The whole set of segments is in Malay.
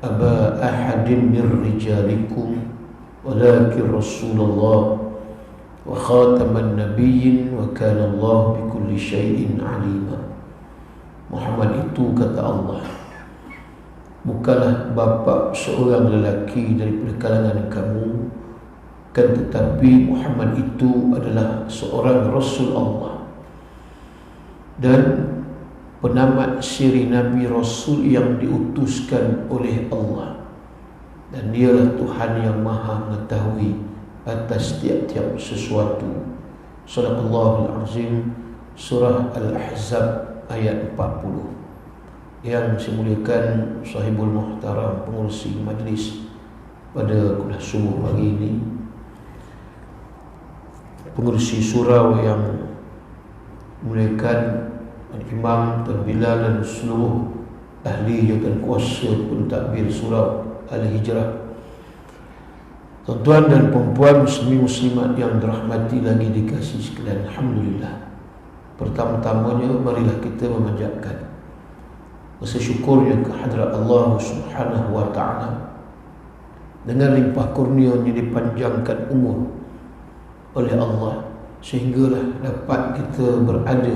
أبا أحد من رجالكم ولكن رسول الله وخاتم النبيين وكان الله بكل شيء عليما. Muhammad itu, kata Allah, bukanlah bapa seorang lelaki daripada kalangan kamu, kan tetapi Muhammad itu adalah seorang Rasul Allah dan penamat siri Nabi Rasul yang diutuskan oleh Allah, dan dialah Tuhan yang maha mengetahui atas tiap-tiap sesuatu. Sadaqallahul Azim. Surah Al-Ahzab ayat 40. Yang saya muliakan Sahibul Muhtaram, pengurusi majlis pada kuliah subuh pagi ini, pengurusi surau yang muliakan Imam Tuan Bilal dan seluruh ahli dan kuasa pentadbir surau Al-Hijrah, tuan-tuan dan perempuan muslimin muslimat yang dirahmati lagi dikasihi sekalian. Alhamdulillah. Pertama-tamanya marilah kita memanjatkan rasa syukurnya kehadrat Allah Subhanahu wa ta'ala dengan limpah kurnianya dipanjangkan umur oleh Allah sehinggalah dapat kita berada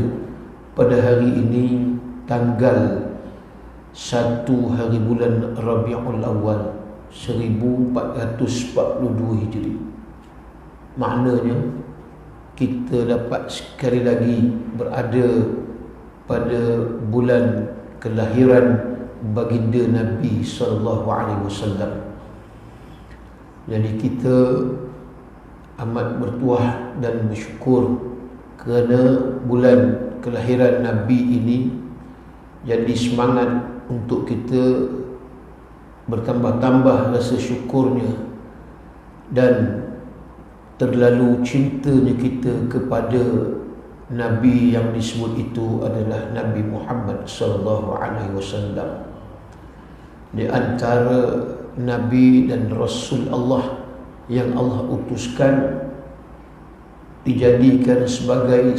pada hari ini tanggal 1 hari bulan Rabiul Awal 1442 Hijri. Maknanya kita dapat sekali lagi berada pada bulan kelahiran baginda Nabi SAW. Jadi kita amat bertuah dan bersyukur kerana bulan kelahiran Nabi ini jadi semangat untuk kita bertambah-tambah rasa syukurnya dan terlalu cintanya kita kepada Nabi yang disebut itu adalah Nabi Muhammad SAW. Di antara Nabi dan Rasul Allah yang Allah utuskan dijadikan sebagai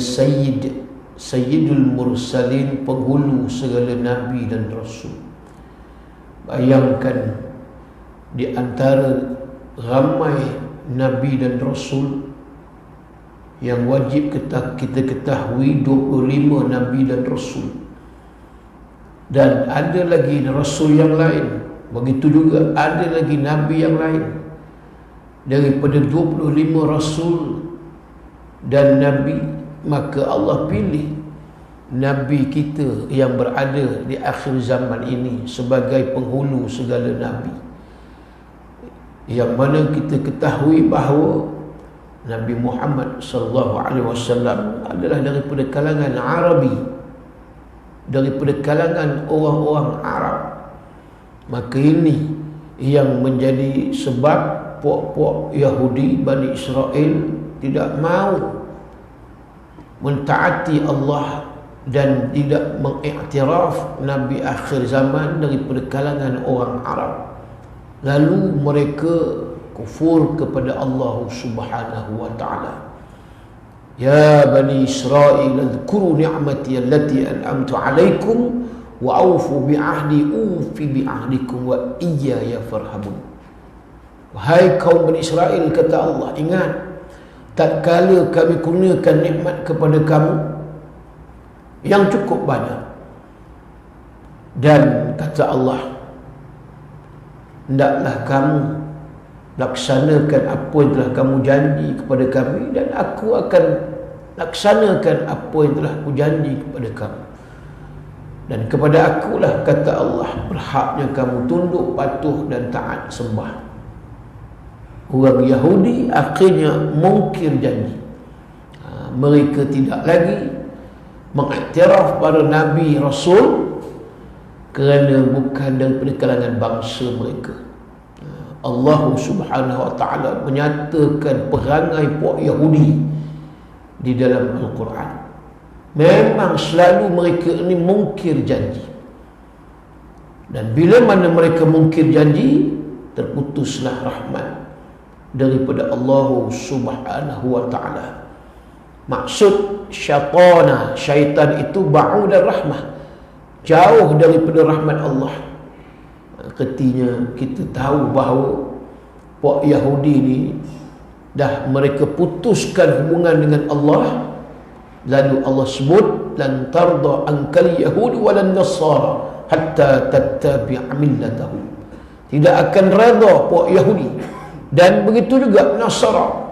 Sayyidul Mursalin, penghulu segala Nabi dan Rasul. Bayangkan di antara ramai Nabi dan Rasul yang wajib kita ketahui 25 Nabi dan Rasul, dan ada lagi Rasul yang lain, begitu juga ada lagi Nabi yang lain. Daripada 25 Rasul dan Nabi, maka Allah pilih Nabi kita yang berada di akhir zaman ini sebagai penghulu segala Nabi, yang mana kita ketahui bahawa Nabi Muhammad SAW adalah daripada kalangan Arabi, daripada kalangan orang-orang Arab. Maka ini yang menjadi sebab puak-puak Yahudi Bani Israel tidak mahu mentaati Allah dan tidak mengiktiraf Nabi akhir zaman daripada kalangan orang Arab. Lalu mereka kufur kepada Allah Subhanahu wa ta'ala. Ya Bani Israel, adhkuru ni'mati allati an'amtu alaikum wa awfu bi'ahdi ufi bi'ahdikum wa iyaya farhabun. Wahai kaum Bani Israel, kata Allah, ingat tatkala kami kurniakan nikmat kepada kamu yang cukup banyak, dan kata Allah, hendaklah kamu laksanakan apa yang telah kamu janji kepada kami, dan aku akan laksanakan apa yang telah aku janji kepada kamu. Dan kepada akulah, kata Allah, berhaknya kamu tunduk, patuh dan taat sembah. Orang Yahudi akhirnya mungkir janji. Mereka tidak lagi mengiktiraf para Nabi Rasul kerana bukan daripada kalangan bangsa mereka. Allah Subhanahu wa ta'ala menyatakan perangai puak Yahudi di dalam Al-Quran. Memang selalu mereka ini mungkir janji, dan bila mana mereka mungkir janji, terputuslah rahmat daripada Allah Subhanahu wa ta'ala. Maksud syaitan itu ba'udan rahmah, jauh daripada rahmat Allah. Artinya kita tahu bahawa puak Yahudi ni dah mereka putuskan hubungan dengan Allah. Lalu Allah sebut, lan tarda ankal yahud walan nasara hatta tattabi'a millatahum. Tidak akan redha puak Yahudi dan begitu juga Nasara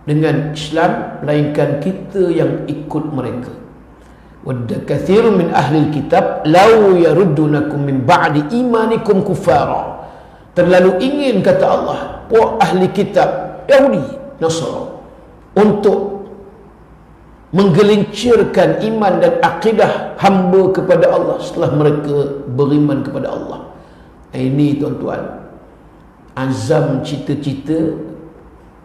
dengan Islam, melainkan kita yang ikut mereka. Wadda katsirun min ahli kitab law yaruddunakum min ba'di imanikum kufara. Terlalu ingin, kata Allah, puak ahli kitab Yahudi, Nasara, untuk menggelincirkan iman dan akidah hamba kepada Allah setelah mereka beriman kepada Allah. Ini tuan-tuan, azam, cita-cita,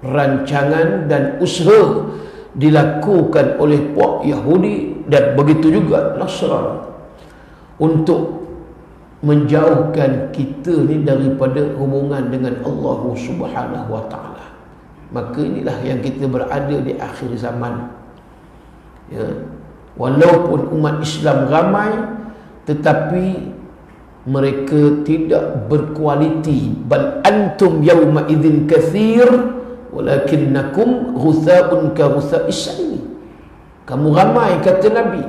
rancangan dan usaha dilakukan oleh puak Yahudi dan begitu juga Nasrani untuk menjauhkan kita ni daripada hubungan dengan Allah Subhanahu wa taala. Maka inilah yang kita berada di akhir zaman. Ya, walaupun umat Islam ramai, tetapi mereka tidak berkualiti. Bal antum yawma idzin katsir walakinnakum ghutha'un ka ghutha'is sa'il. Kamu ramai, kata Nabi,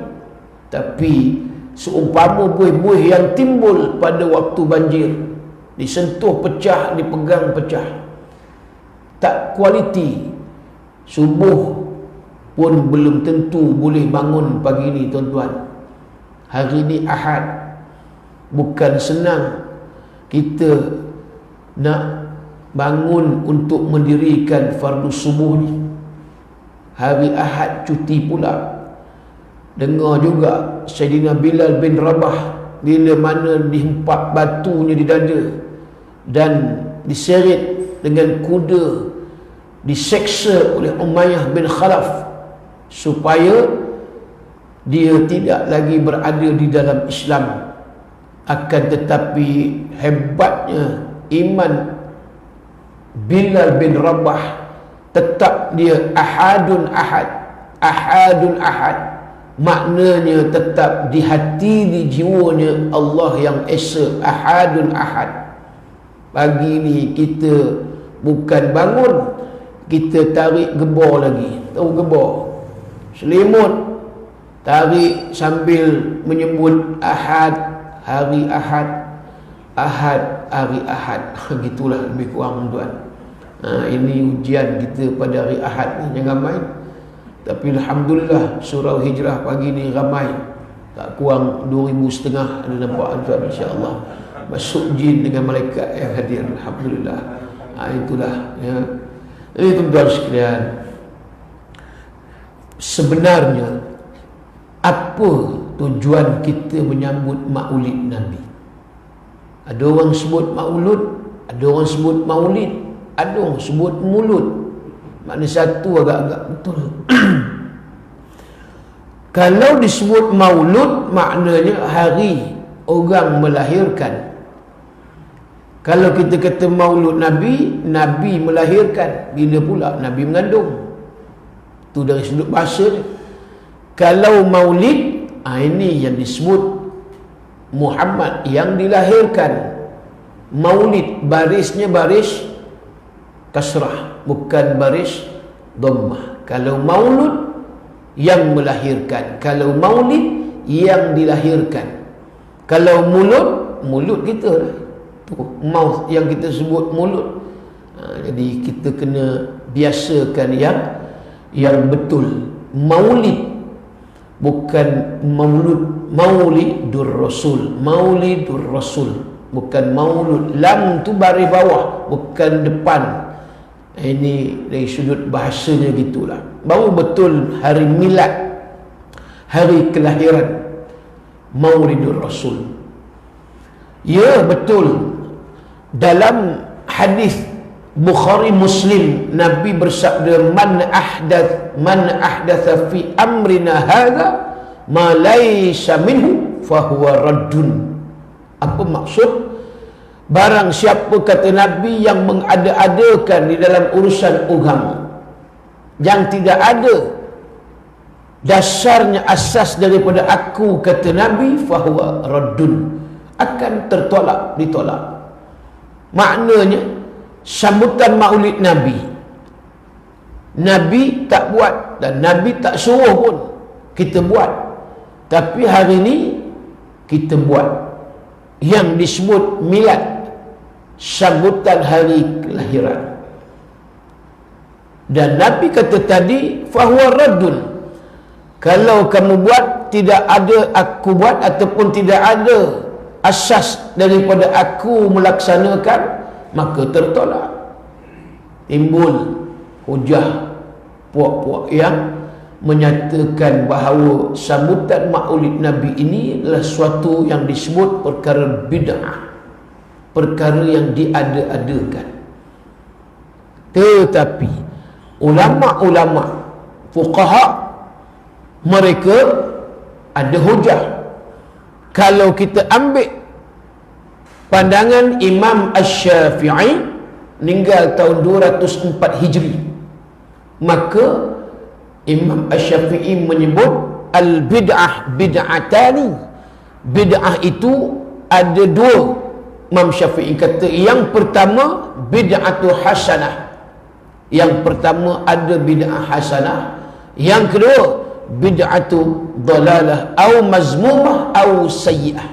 tapi seumpama buih-buih yang timbul pada waktu banjir, disentuh pecah, dipegang pecah. Tak kualiti. Subuh pun belum tentu boleh bangun pagi ni, tuan-tuan. Hari ni Ahad. Bukan senang kita nak bangun untuk mendirikan fardu subuh ni. Hari Ahad cuti pula. Dengar juga Sayyidina Bilal bin Rabah bila mana dihempak batunya di dada dan diseret dengan kuda, diseksa oleh Umayyah bin Khalaf supaya dia tidak lagi berada di dalam Islam. Akan tetapi hebatnya iman Bilal bin Rabah, tetap dia ahadun ahad. Ahadun ahad maknanya tetap di hati, di jiwanya Allah yang esa. Ahadun ahad. Pagi ni kita bukan bangun, kita tarik gebor lagi. Tahu gebor? Selimut, tarik sambil menyebut Ahad, hari Ahad, Ahad, hari Ahad. Gitulah lebih kurang, tuan. Ini ujian kita pada hari Ahad ni, jangan main. Tapi alhamdulillah surau Hijrah pagi ni ramai, tak kurang 2,500 ada nampak, tuan, insya-Allah. Masuk jin dengan malaikat yang hadir, alhamdulillah. Itulah ya. Ini tuan-tuan sekalian, sebenarnya apa tujuan kita menyambut Maulid Nabi? Ada orang sebut maulud, ada orang sebut maulid, ada orang sebut mulud. Makna satu agak-agak betul. Kalau disebut maulud, maknanya hari orang melahirkan. Kalau kita kata maulud Nabi, Nabi melahirkan. Bila pula Nabi mengandung? Itu dari sudut bahasa dia. Kalau maulid, ini yang disebut Muhammad yang dilahirkan. Maulid barisnya baris kasrah, bukan baris dhammah. Kalau maulud yang melahirkan, kalau maulid yang dilahirkan. Kalau mulud, mulut kita lah. Mouth yang kita sebut mulut. Jadi kita kena biasakan yang betul. Maulid bukan maulud. Maulidur Rasul, Maulidur Rasul, bukan maulud. Lam tu baris bawah, bukan depan. Ini dari sudut bahasanya gitulah. Baru betul hari milad, hari kelahiran Maulidur Rasul. Ya, betul. Dalam hadis Bukhari Muslim, Nabi bersabda, man ahdatha fi amrina hadha ma laysa minhu fahuwa raddun. Apa maksud? Barang siapa, kata Nabi, yang mengada-adakan di dalam urusan agama yang tidak ada dasarnya, asas daripada aku, kata Nabi, fahuwa raddun. akan ditolak. Maknanya sambutan maulid Nabi tak buat dan Nabi tak suruh pun kita buat, tapi hari ini kita buat yang disebut milad, sambutan hari kelahiran. Dan Nabi kata tadi, fahuwa raddun, kalau kamu buat tidak ada aku buat ataupun tidak ada asas daripada aku melaksanakan, maka tertolak. Timbul hujah puak-puak yang menyatakan bahawa sambutan maulid Nabi ini adalah suatu yang disebut perkara bid'ah, perkara yang diada-adakan. Tetapi ulama-ulama fuqaha mereka ada hujah. Kalau kita ambil pandangan Imam Asy-Syafi'i meninggal tahun 204 Hijri, maka Imam Asy-Syafi'i menyebut al-bid'ah bid'atani. Bid'ah itu ada dua. Imam Syafi'i kata yang pertama bid'atu hasanah. Yang pertama ada bid'ah hasanah. Yang kedua bid'atu dalalah au mazmumah au sayyi'ah.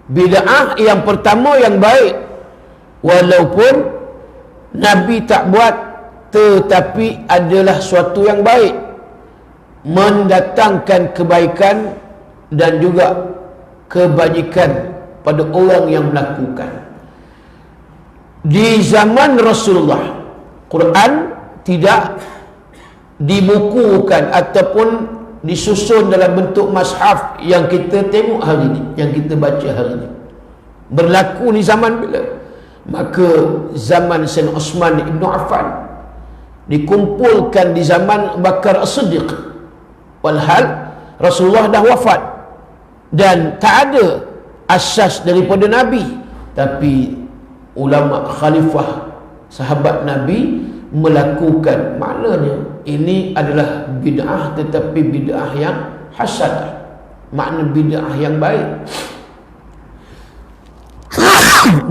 Bid'ah yang pertama yang baik, walaupun Nabi tak buat, tetapi adalah suatu yang baik, mendatangkan kebaikan dan juga kebajikan pada orang yang melakukan. Di zaman Rasulullah, Quran tidak dibukukan ataupun disusun dalam bentuk mushaf yang kita tengok hari ini, yang kita baca hari ini. Berlaku di zaman bila? Maka zaman Sayyidina Uthman ibn Affan, dikumpulkan di zaman Bakar As-Siddiq, walhal Rasulullah dah wafat dan tak ada asas daripada Nabi, tapi ulama khalifah sahabat Nabi melakukan. Maknanya ini adalah bid'ah, tetapi bid'ah yang hasanah, makna bid'ah yang baik,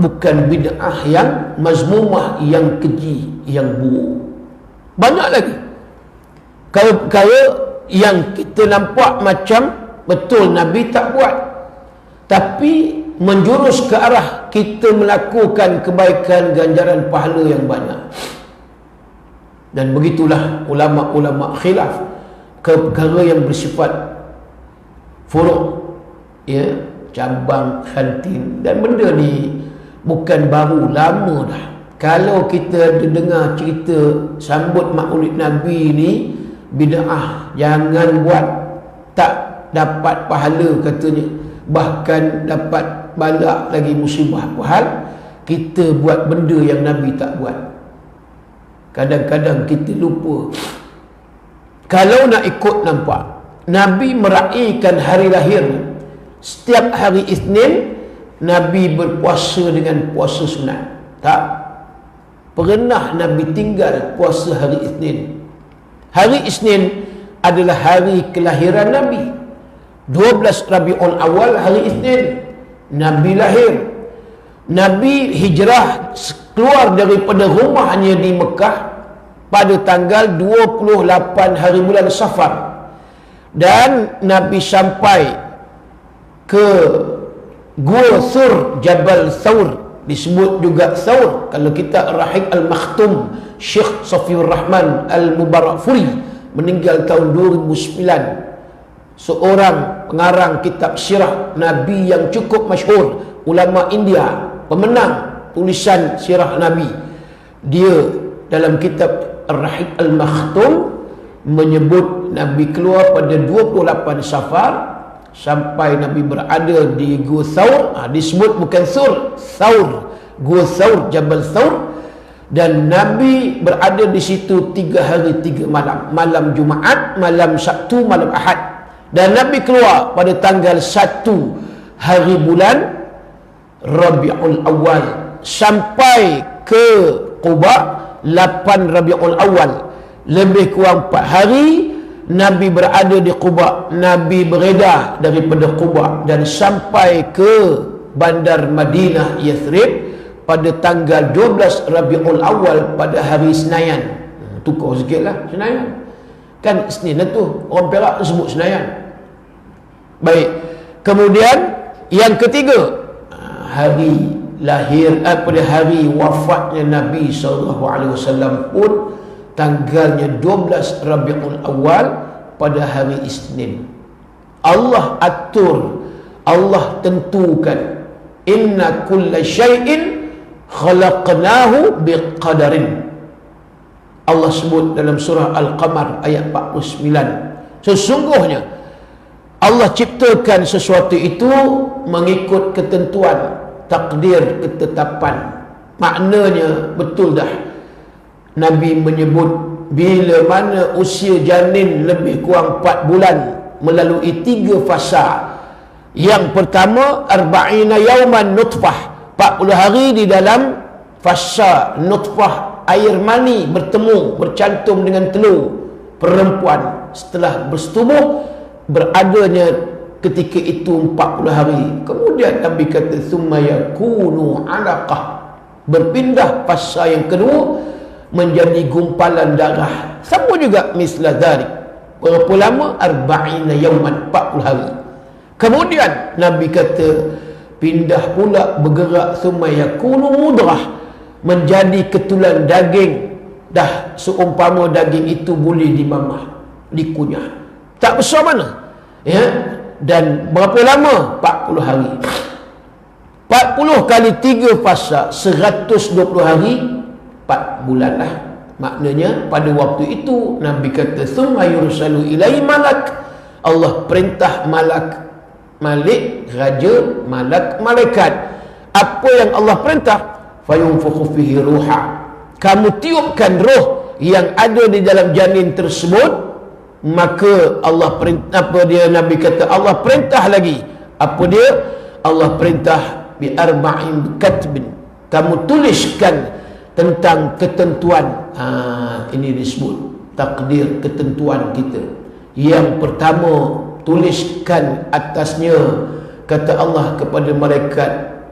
bukan bid'ah yang mazmumah, yang keji, yang buruk. Banyak lagi perkara yang kita nampak macam betul Nabi tak buat, tapi menjurus ke arah kita melakukan kebaikan, ganjaran pahala yang banyak. Dan begitulah ulama-ulama khilaf ke perkara yang bersifat furu', ya, cabang, khantin. Dan benda ni bukan baru, lama dah. Kalau kita dengar cerita sambut maulid Nabi ni bid'ah, jangan buat, tak dapat pahala katanya, bahkan dapat balak lagi musibah. Padahal kita buat benda yang Nabi tak buat. Kadang-kadang kita lupa. Kalau nak ikut nampak, Nabi meraihkan hari lahir setiap hari Isnin. Nabi berpuasa dengan puasa sunat. Tak pernah Nabi tinggal puasa hari Isnin. Hari Isnin adalah hari kelahiran Nabi. 12 Rabiul Awal hari Isnin Nabi lahir. Nabi hijrah keluar daripada rumahnya di Mekah pada tanggal 28 hari bulan Safar, dan Nabi sampai ke Gua Thur, Jabal Thawr, disebut juga Thawr. Kalau kita Rahik Al-Makhtum, Syekh Safiur Rahman Al-Mubarakfuri meninggal tahun 2009, seorang pengarang kitab sirah Nabi yang cukup masyhur, ulama India, pemenang tulisan sirah Nabi. Dia dalam kitab Ar-Rahik Al-Makhtum menyebut Nabi keluar pada 28 Safar sampai Nabi berada di Gua Thawr. Disebut bukan Thur, Thawr, Gua Thawr, Jabal Thawr. Dan Nabi berada di situ 3 hari 3 malam. Malam Jumaat, malam Sabtu, malam Ahad. Dan Nabi keluar pada tanggal 1 hari bulan Rabiul Awal sampai ke Quba 8 Rabiul Awal. Lebih kurang 4 hari Nabi berada di Quba. Nabi beredar daripada Quba dan sampai ke bandar Madinah Yathrib pada tanggal 12 Rabiul Awal pada hari Senayan. Tukar sikit lah Senayan. Kan Senin lah tu, orang Perak sebut Senayan. Baik. Kemudian yang ketiga, hari lahir pada hari wafatnya Nabi SAW pun tanggalnya 12 Rabiul Awal pada hari Isnin. Allah atur, Allah tentukan, inna kulla syai'in khalaqnahu biqadarin. Allah sebut dalam surah Al-Qamar ayat 49, sesungguhnya Allah ciptakan sesuatu itu mengikut ketentuan, takdir, ketetapan. Maknanya betul dah Nabi menyebut bila mana usia janin lebih kurang 4 bulan melalui 3 fasa. Yang pertama, arba'ina yauman nutfah, 40 hari di dalam fasa nutfah, air mani bertemu, bercantum dengan telur perempuan. Setelah bersetubuh, beradanya ketika itu 40 hari. Kemudian Nabi kata summa yakunu alaqah, berpindah fasa yang kedua menjadi gumpalan darah. Sama juga misla dzalik. Berapa lama? Arba'ina yauman, 40 hari. Kemudian Nabi kata pindah pula, bergerak summa yakunu mudrah, menjadi ketulan daging. Dah seumpama daging itu boleh dimamah, dikunyah, tak besar mana, ya. Dan berapa lama? 40 hari. 40 kali 3 fasa 120 hari, 4 bulan lah. Maknanya pada waktu itu Nabi kata summa yursalu ilai malak, Allah perintah Malik, raja, malaikat. Apa yang Allah perintah? Fayunfukhu fihi ruha, kamu tiupkan roh yang ada di dalam janin tersebut. Maka Allah perintah, apa dia? Nabi kata Allah perintah lagi. Apa dia? Allah perintah bi arba'in katbin, kamu tuliskan tentang ketentuan. Ini disebut takdir, ketentuan kita. Yang pertama, tuliskan atasnya, kata Allah kepada malaikat,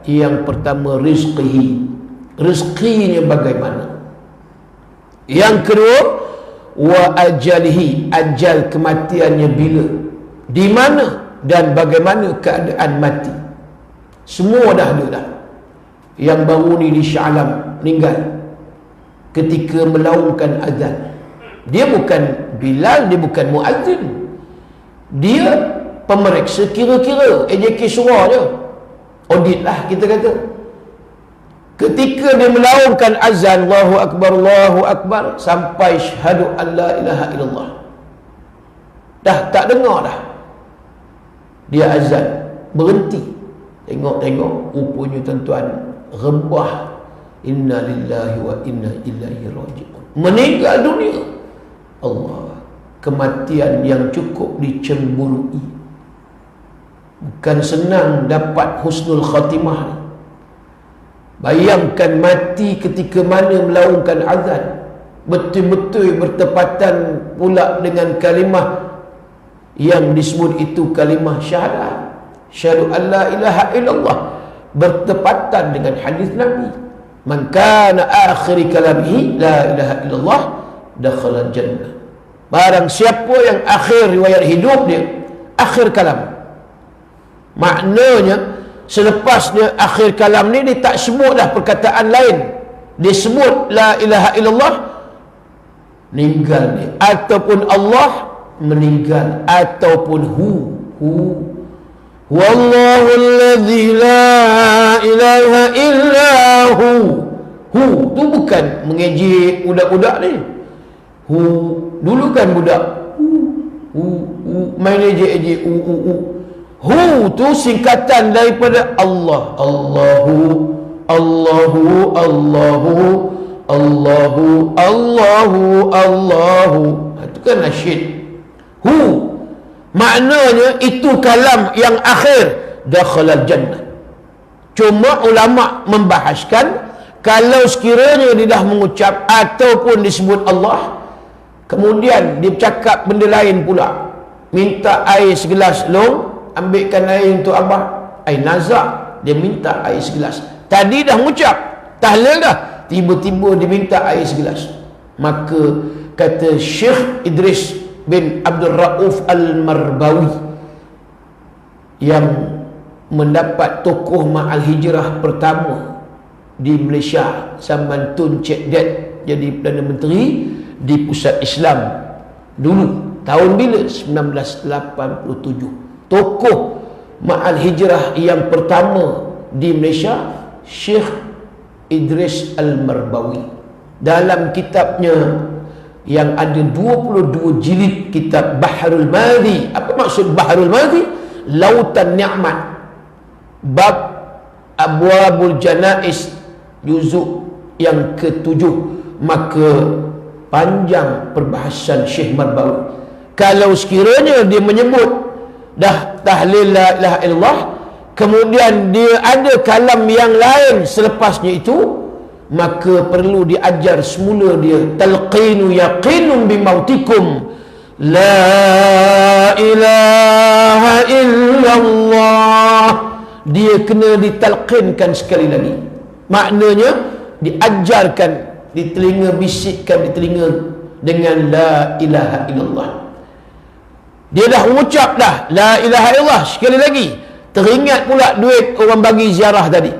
yang pertama rizqihi, rezekinya bagaimana. Yang kedua, wa ajalihi, ajal kematiannya bila, di mana dan bagaimana keadaan mati. Semua dah ada dah. Yang baru ni di Shah Alam meninggal ketika melaungkan azan. Dia bukan Bilal, dia bukan muazzin, dia pemeriksa kira-kira AJK surah je, audit lah kita kata. Ketika dia melaungkan azan, Allahu Akbar, sampai syahadu an la ilaha illallah, dah tak dengar dah, dia azan, berhenti, tengok-tengok, rupanya tuan-tuan, rebah, inna lillahi wa inna ilaihi raji'un, meninggal dunia. Allah, kematian yang cukup dicemburui. Bukan senang dapat husnul khatimah ni. Bayangkan mati ketika mana melaungkan azan, betul-betul bertepatan pula dengan kalimah yang disebut itu kalimah syahadah, syahadu an la ilaha illallah, bertepatan dengan hadis Nabi, man kana akhir kalamihi la ilaha illallah dakhala jannah. Barang siapa yang akhir riwayat hidup dia akhir kalam, maknanya selepas dia akhir kalam ni, dia tak sebut dah perkataan lain, dia sebut la ilaha illallah, meninggal dia, ataupun Allah meninggal, ataupun wallahu alladzi la ilaha illa hu tu bukan mengejek budak-budak ni. Dulu kan budak main ejek-ejek tu singkatan daripada Allah. Allahu. Itu kan nasyid. Maknanya itu kalam yang akhir, dakhalal jannah. Cuma ulama membahaskan, kalau sekiranya dia dah mengucap ataupun disebut Allah, kemudian dia bercakap benda lain pula, minta air segelas long, ambilkan air untuk abah, air nazak, dia minta air segelas. Tadi dah mengucap tahlil dah, tiba-tiba diminta air segelas. Maka kata Syekh Idris bin Abdul Rauf Al-Marbawi yang mendapat tokoh Ma'al Hijrah pertama di Malaysia, zaman Tun Cik Det jadi Perdana Menteri di Pusat Islam dulu, tahun bila? 1987. Tokoh Ma'al Hijrah yang pertama di Malaysia, Syekh Idris Al-Marbawi, dalam kitabnya yang ada 22 jilid, kitab Bahrul Madhi. Apa maksud Bahrul Madhi? Lautan Ni'mat, bab Abwabul Janais, juzuk yang ke-7. Maka panjang perbahasan Syekh Marbawi. Kalau sekiranya dia menyebut dah tahlil la ilaha illallah, kemudian dia ada kalam yang lain selepasnya itu, maka perlu diajar semula dia talqinu yaqinun bimautikum la ilaha illallah. Dia kena ditalqinkan sekali lagi, maknanya diajarkan, di telinga, bisikkan di telinga dengan la ilaha illallah. Dia dah mengucap dah la ilaha illallah sekali lagi, teringat pula duit orang bagi ziarah tadi.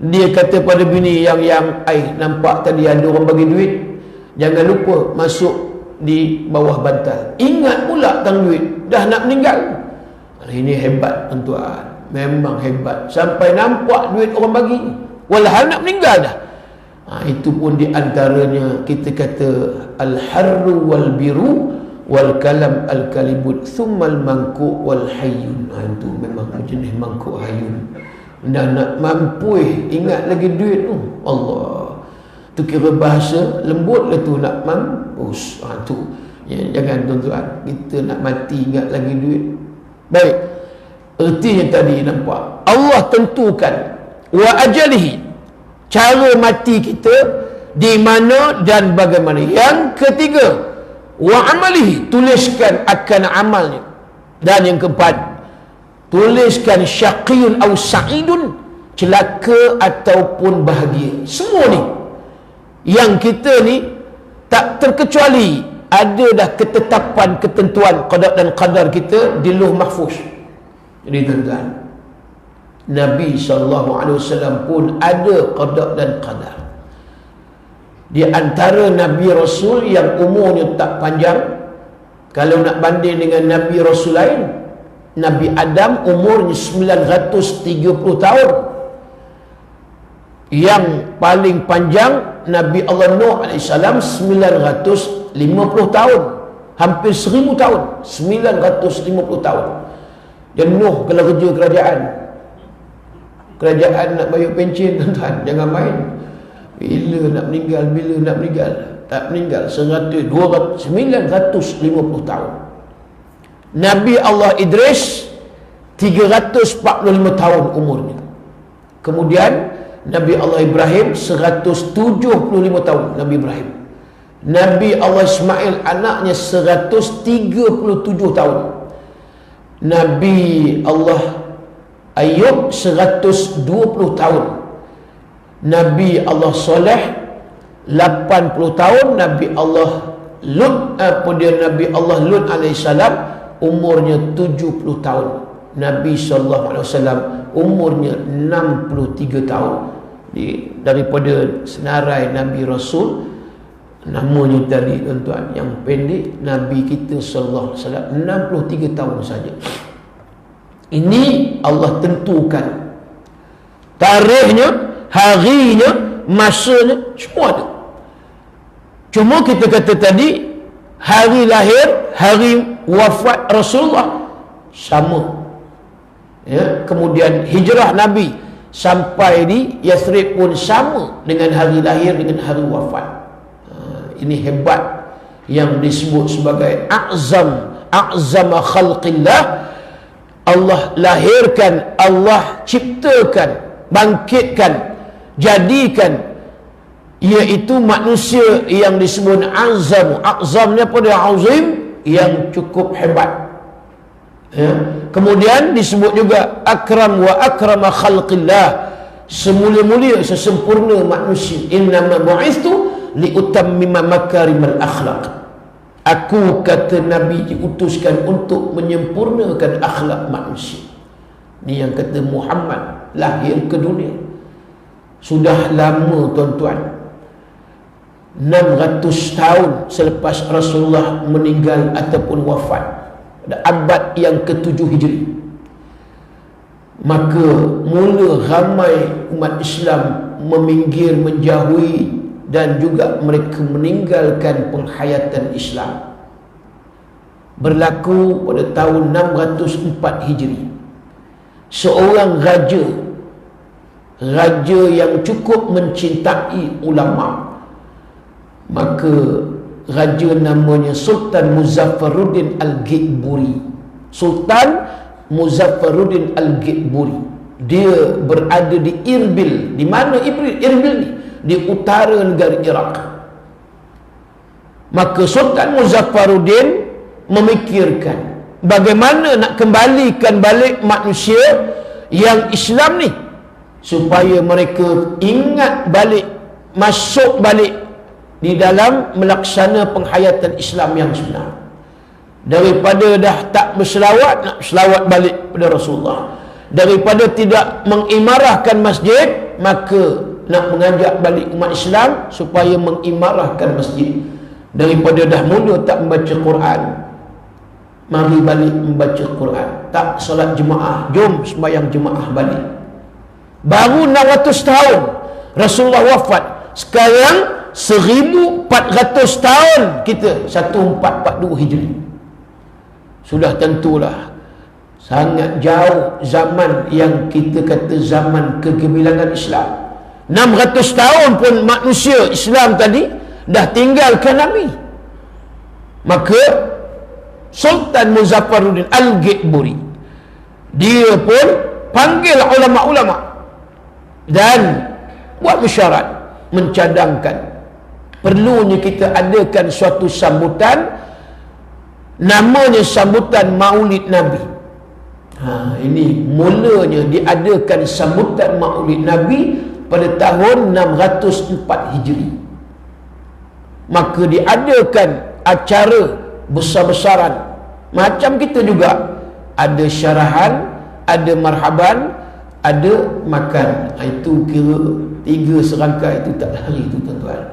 Dia kata pada bini yang nampak tadi ada orang bagi duit, jangan lupa masuk di bawah bantal. Ingat pula tentang duit, dah nak meninggal. Ini hebat tuan-tuan, memang hebat. Sampai nampak duit orang bagi walhal nak meninggal dah. Itu pun di antaranya kita kata al-harru wal biru wal kalam al-kalibut thummal mangku wal hayyun. Itu memang jenis mangku hayyun. Dan nak mampu ingat lagi duit tu, Allah, tu kira bahasa lembut lah tu, nak mampus. Tu ya, jangan tuan-tuan, kita nak mati ingat lagi duit. Baik, ertinya tadi nampak Allah tentukan wa ajalihi, cara mati kita di mana dan bagaimana. Yang ketiga, wa amalihi, tuliskan akan amalnya. Dan yang keempat, tuliskan syaqiyun aw sa'idun, celaka ataupun bahagia. Semua ni yang kita ni tak terkecuali ada dah ketetapan, ketentuan qada dan qadar kita di Lauh Mahfuz. Jadi tuan-tuan, Nabi SAW pun ada qada dan qadar. Di antara Nabi Rasul yang umurnya tak panjang, kalau nak banding dengan Nabi Rasul lain, Nabi Adam umurnya 930 tahun. Yang paling panjang Nabi Allah Nuh AS 950 tahun, hampir 1000 tahun, 950 tahun. Dan Nuh kalau kerja kerajaan nak bayar pencen tuan-tuan, jangan main. Bila nak meninggal, tak meninggal 950 tahun. Nabi Allah Idris 345 tahun umurnya. Kemudian Nabi Allah Ibrahim 175 tahun, Nabi Ibrahim. Nabi Allah Ismail anaknya 137 tahun. Nabi Allah Ayub 120 tahun. Nabi Allah Soleh 80 tahun. Nabi Allah Lut, Nabi Allah Lut alaihissalam umurnya 70 tahun. Nabi SAW umurnya 63 tahun. Daripada senarai Nabi Rasul, namanya tadi tuan-tuan yang pendek, Nabi kita SAW 63 tahun saja. Ini Allah tentukan tarikhnya, harinya, masanya, semua ada. Cuma kita kata tadi, hari lahir, hari wafat Rasulullah sama. Ya, kemudian hijrah Nabi sampai di Yathrib pun sama dengan hari lahir, dengan hari wafat. Ini hebat yang disebut sebagai a'zama khalqillah. Allah lahirkan, Allah ciptakan, bangkitkan, jadikan, iaitu manusia yang disebut azam. Azam ni apa dia? Azim, yang cukup hebat. Ya. Kemudian disebut juga akram wa akrama khalqillah, semulia-mulia sesempurna manusia. Innama bu'ithu liutammima makarimal akhlaq. Aku, kata Nabi, diutuskan untuk menyempurnakan akhlak manusia. Ini yang kata Muhammad lahir ke dunia. Sudah lama tuan-tuan, 600 tahun selepas Rasulullah meninggal ataupun wafat, pada abad yang ke-7 Hijri, maka mula ramai umat Islam meminggir, menjauhi, dan juga mereka meninggalkan penghayatan Islam. Berlaku pada tahun 604 Hijri. Seorang raja yang cukup mencintai ulama, maka raja namanya Sultan Muzaffaruddin Al-Gitburi. Sultan Muzaffaruddin Al-Gitburi, dia berada di Irbil. Di mana Irbil ni? Di utara negara Iraq. Maka Sultan Muzaffaruddin memikirkan bagaimana nak kembalikan balik manusia yang Islam ni, supaya mereka ingat balik, masuk balik di dalam melaksana penghayatan Islam yang sebenar. Daripada dah tak berselawat, nak selawat balik pada Rasulullah. Daripada tidak mengimarahkan masjid, maka nak mengajak balik umat Islam supaya mengimarahkan masjid. Daripada dah mula tak membaca Quran, mari balik membaca Quran. Tak solat jemaah, jom sembahyang jemaah balik. Baru 600 tahun Rasulullah wafat. Sekarang 1400 tahun kita, 1442 Hijri. Sudah tentulah sangat jauh zaman yang kita kata zaman kegemilangan Islam. 600 tahun pun manusia Islam tadi dah tinggalkan Nabi. Maka Sultan Muzaffaruddin Al-Gitburi, dia pun panggil ulama-ulama dan buat mesyuarat, mencadangkan perlunya kita adakan suatu sambutan, namanya sambutan Maulid Nabi. Ini mulanya diadakan sambutan Maulid Nabi pada tahun 604 Hijri. Maka diadakan acara besar-besaran. Macam kita juga, ada syarahan, ada marhaban, ada makan. Itu kira 3 serangkai itu tak lari tu tuan-tuan.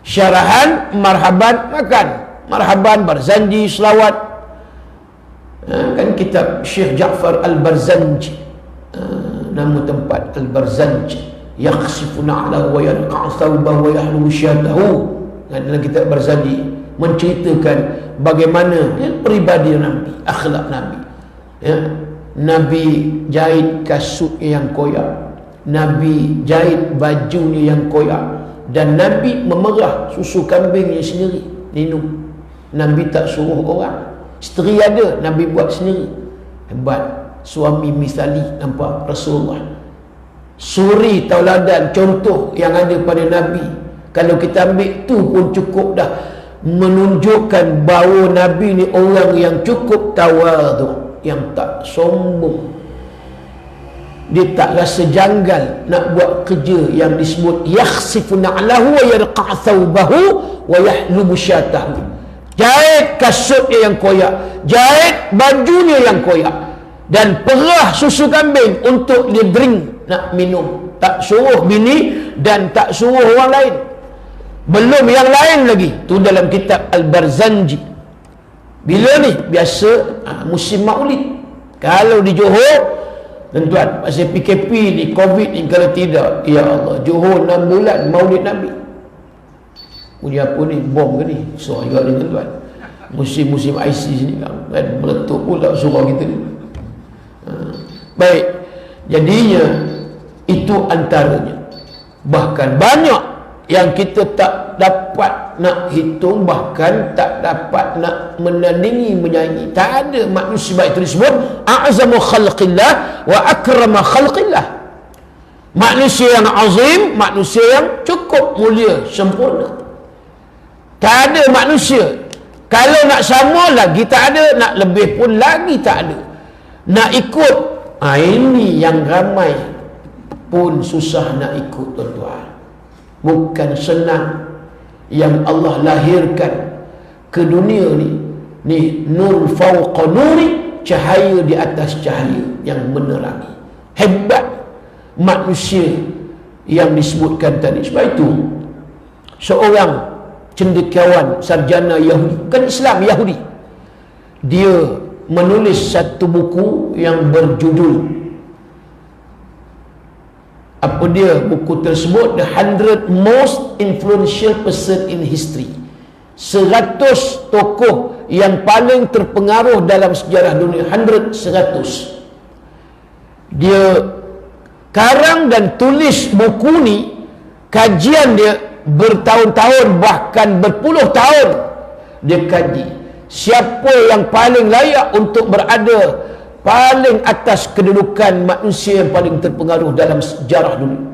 Syarahan, marhaban, makan. Marhaban, Barzanji, selawat. Kan kitab Syekh Ja'far Al-Barzanji, nama tempat Al-Barzanji, yakhsifuna ala wa yanqa' thawbahu wa yahlu syatahu. Dalam kitab Barzanji menceritakan bagaimana peribadi Nabi, akhlak Nabi. Nabi jahit kasutnya yang koyak, Nabi jahit bajunya yang koyak, dan Nabi memerah susu kambingnya sendiri minum. Nabi tak suruh orang. Isteri ada, Nabi buat sendiri. Hebat. Suami misali, nampak Rasulullah. Suri tauladan, contoh yang ada pada Nabi. Kalau kita ambil tu pun cukup dah menunjukkan bahawa Nabi ni orang yang cukup tawadhu, yang tak sombong. Dia tak rasa janggal nak buat kerja yang disebut yakhsifu na'lahu wa yarqa' thawbahu wa yahlubu syatahu. Jahit kasutnya yang koyak, jahit bajunya yang koyak, dan perah susu kambing untuk dia drink, nak minum. Tak suruh bini dan tak suruh orang lain. Belum yang lain lagi. Tu dalam kitab Al-Barzanji. Bila ni? Biasa musim maulid. Kalau di Johor, tuan-tuan, pasal PKP ni, Covid ni, kalau tidak, ya Allah, Johor 6 bulan maulid Nabi. Bunyi apa ni? Bom ke ni? Surah juga ni tuan-tuan. Musim-musim IC ni kan, meletup pula surah kita ni. Baik. Jadinya itu antaranya. Bahkan banyak yang kita tak dapat nak hitung, bahkan tak dapat nak menandingi, menyanyi. Tak ada manusia baik itu disebut a'zamu khalqillah wa akrama khalqillah. Manusia yang azim, manusia yang cukup mulia, sempurna. Tak ada manusia Kalau nak sama lagi tak ada, nak lebih pun lagi tak ada. Nak ikut, ini yang ramai pun susah nak ikut, tuan-tuan. Bukan senang. Yang Allah lahirkan ke dunia ni nur fauqa nuri, cahaya di atas cahaya yang menerangi. Hebat manusia yang disebutkan tadi. Sebab itu seorang cendekiawan sarjana Yahudi, bukan Islam, Yahudi, dia menulis satu buku yang berjudul, apa dia buku tersebut? The 100 Most Influential Person in History. 100 tokoh yang paling terpengaruh dalam sejarah dunia. 100. Dia karang dan tulis buku ni, kajian dia bertahun-tahun, bahkan berpuluh tahun dia kaji siapa yang paling layak untuk berada paling atas kedudukan manusia yang paling terpengaruh dalam sejarah dunia.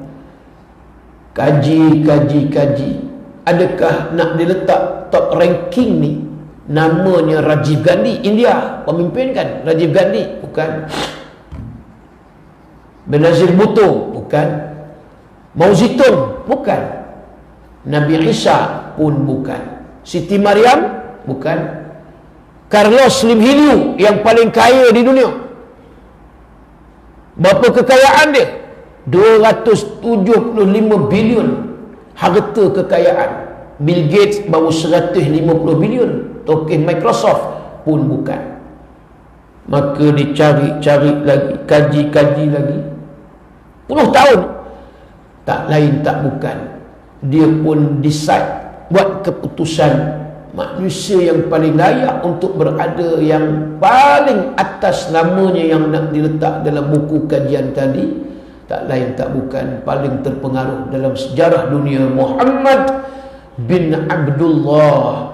Kaji. Adakah nak diletak top ranking ni? Namanya Rajiv Gandhi, India, pemimpin kan? Rajiv Gandhi, bukan. Benazir Bhutto, bukan. Mao Zedong, bukan. Nabi Isa pun bukan. Siti Maryam, bukan. Carlos Slim Hillier yang paling kaya di dunia. Berapa kekayaan dia? 275 bilion harta kekayaan. Bill Gates baru 150 bilion. Tokoh Microsoft pun bukan. Maka dicari-cari lagi, kaji lagi. Puluh tahun. Tak lain tak bukan. Dia pun decide, buat keputusan, manusia yang paling layak untuk berada yang paling atas namanya yang nak diletak dalam buku kajian tadi, tak lain tak bukan, paling terpengaruh dalam sejarah dunia, Muhammad bin Abdullah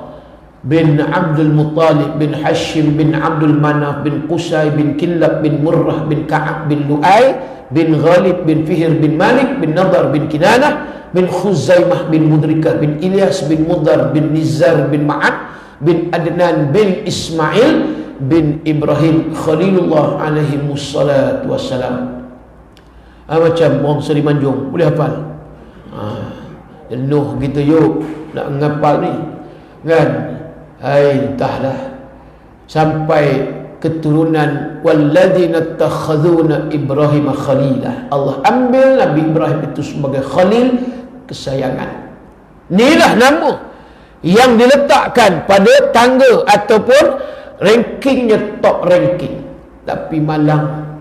bin Abdul Muttalib bin Hashim bin Abdul Manaf bin Qusay bin Kilab bin Murrah bin Ka'ab bin Lu'ay bin Ghalib bin Fihr bin Malik bin Nadar bin Kinanah bin Khuzaimah bin Mudrikah bin Ilyas bin Mudar bin Nizar bin Ma'ad bin Adnan bin Ismail bin Ibrahim Khalilullah alaihi wassalatu wassalam. Macam orang Seri Manjung boleh hafal. Jenuh kita yuk nak ngapal ni kan. Entahlah sampai keturunan walladzina takhaduna Ibrahim khalilah. Allah ambil Nabi Ibrahim itu sebagai khalil, kesayangan. Inilah nama yang diletakkan pada tangga ataupun rankingnya, top ranking. Tapi malang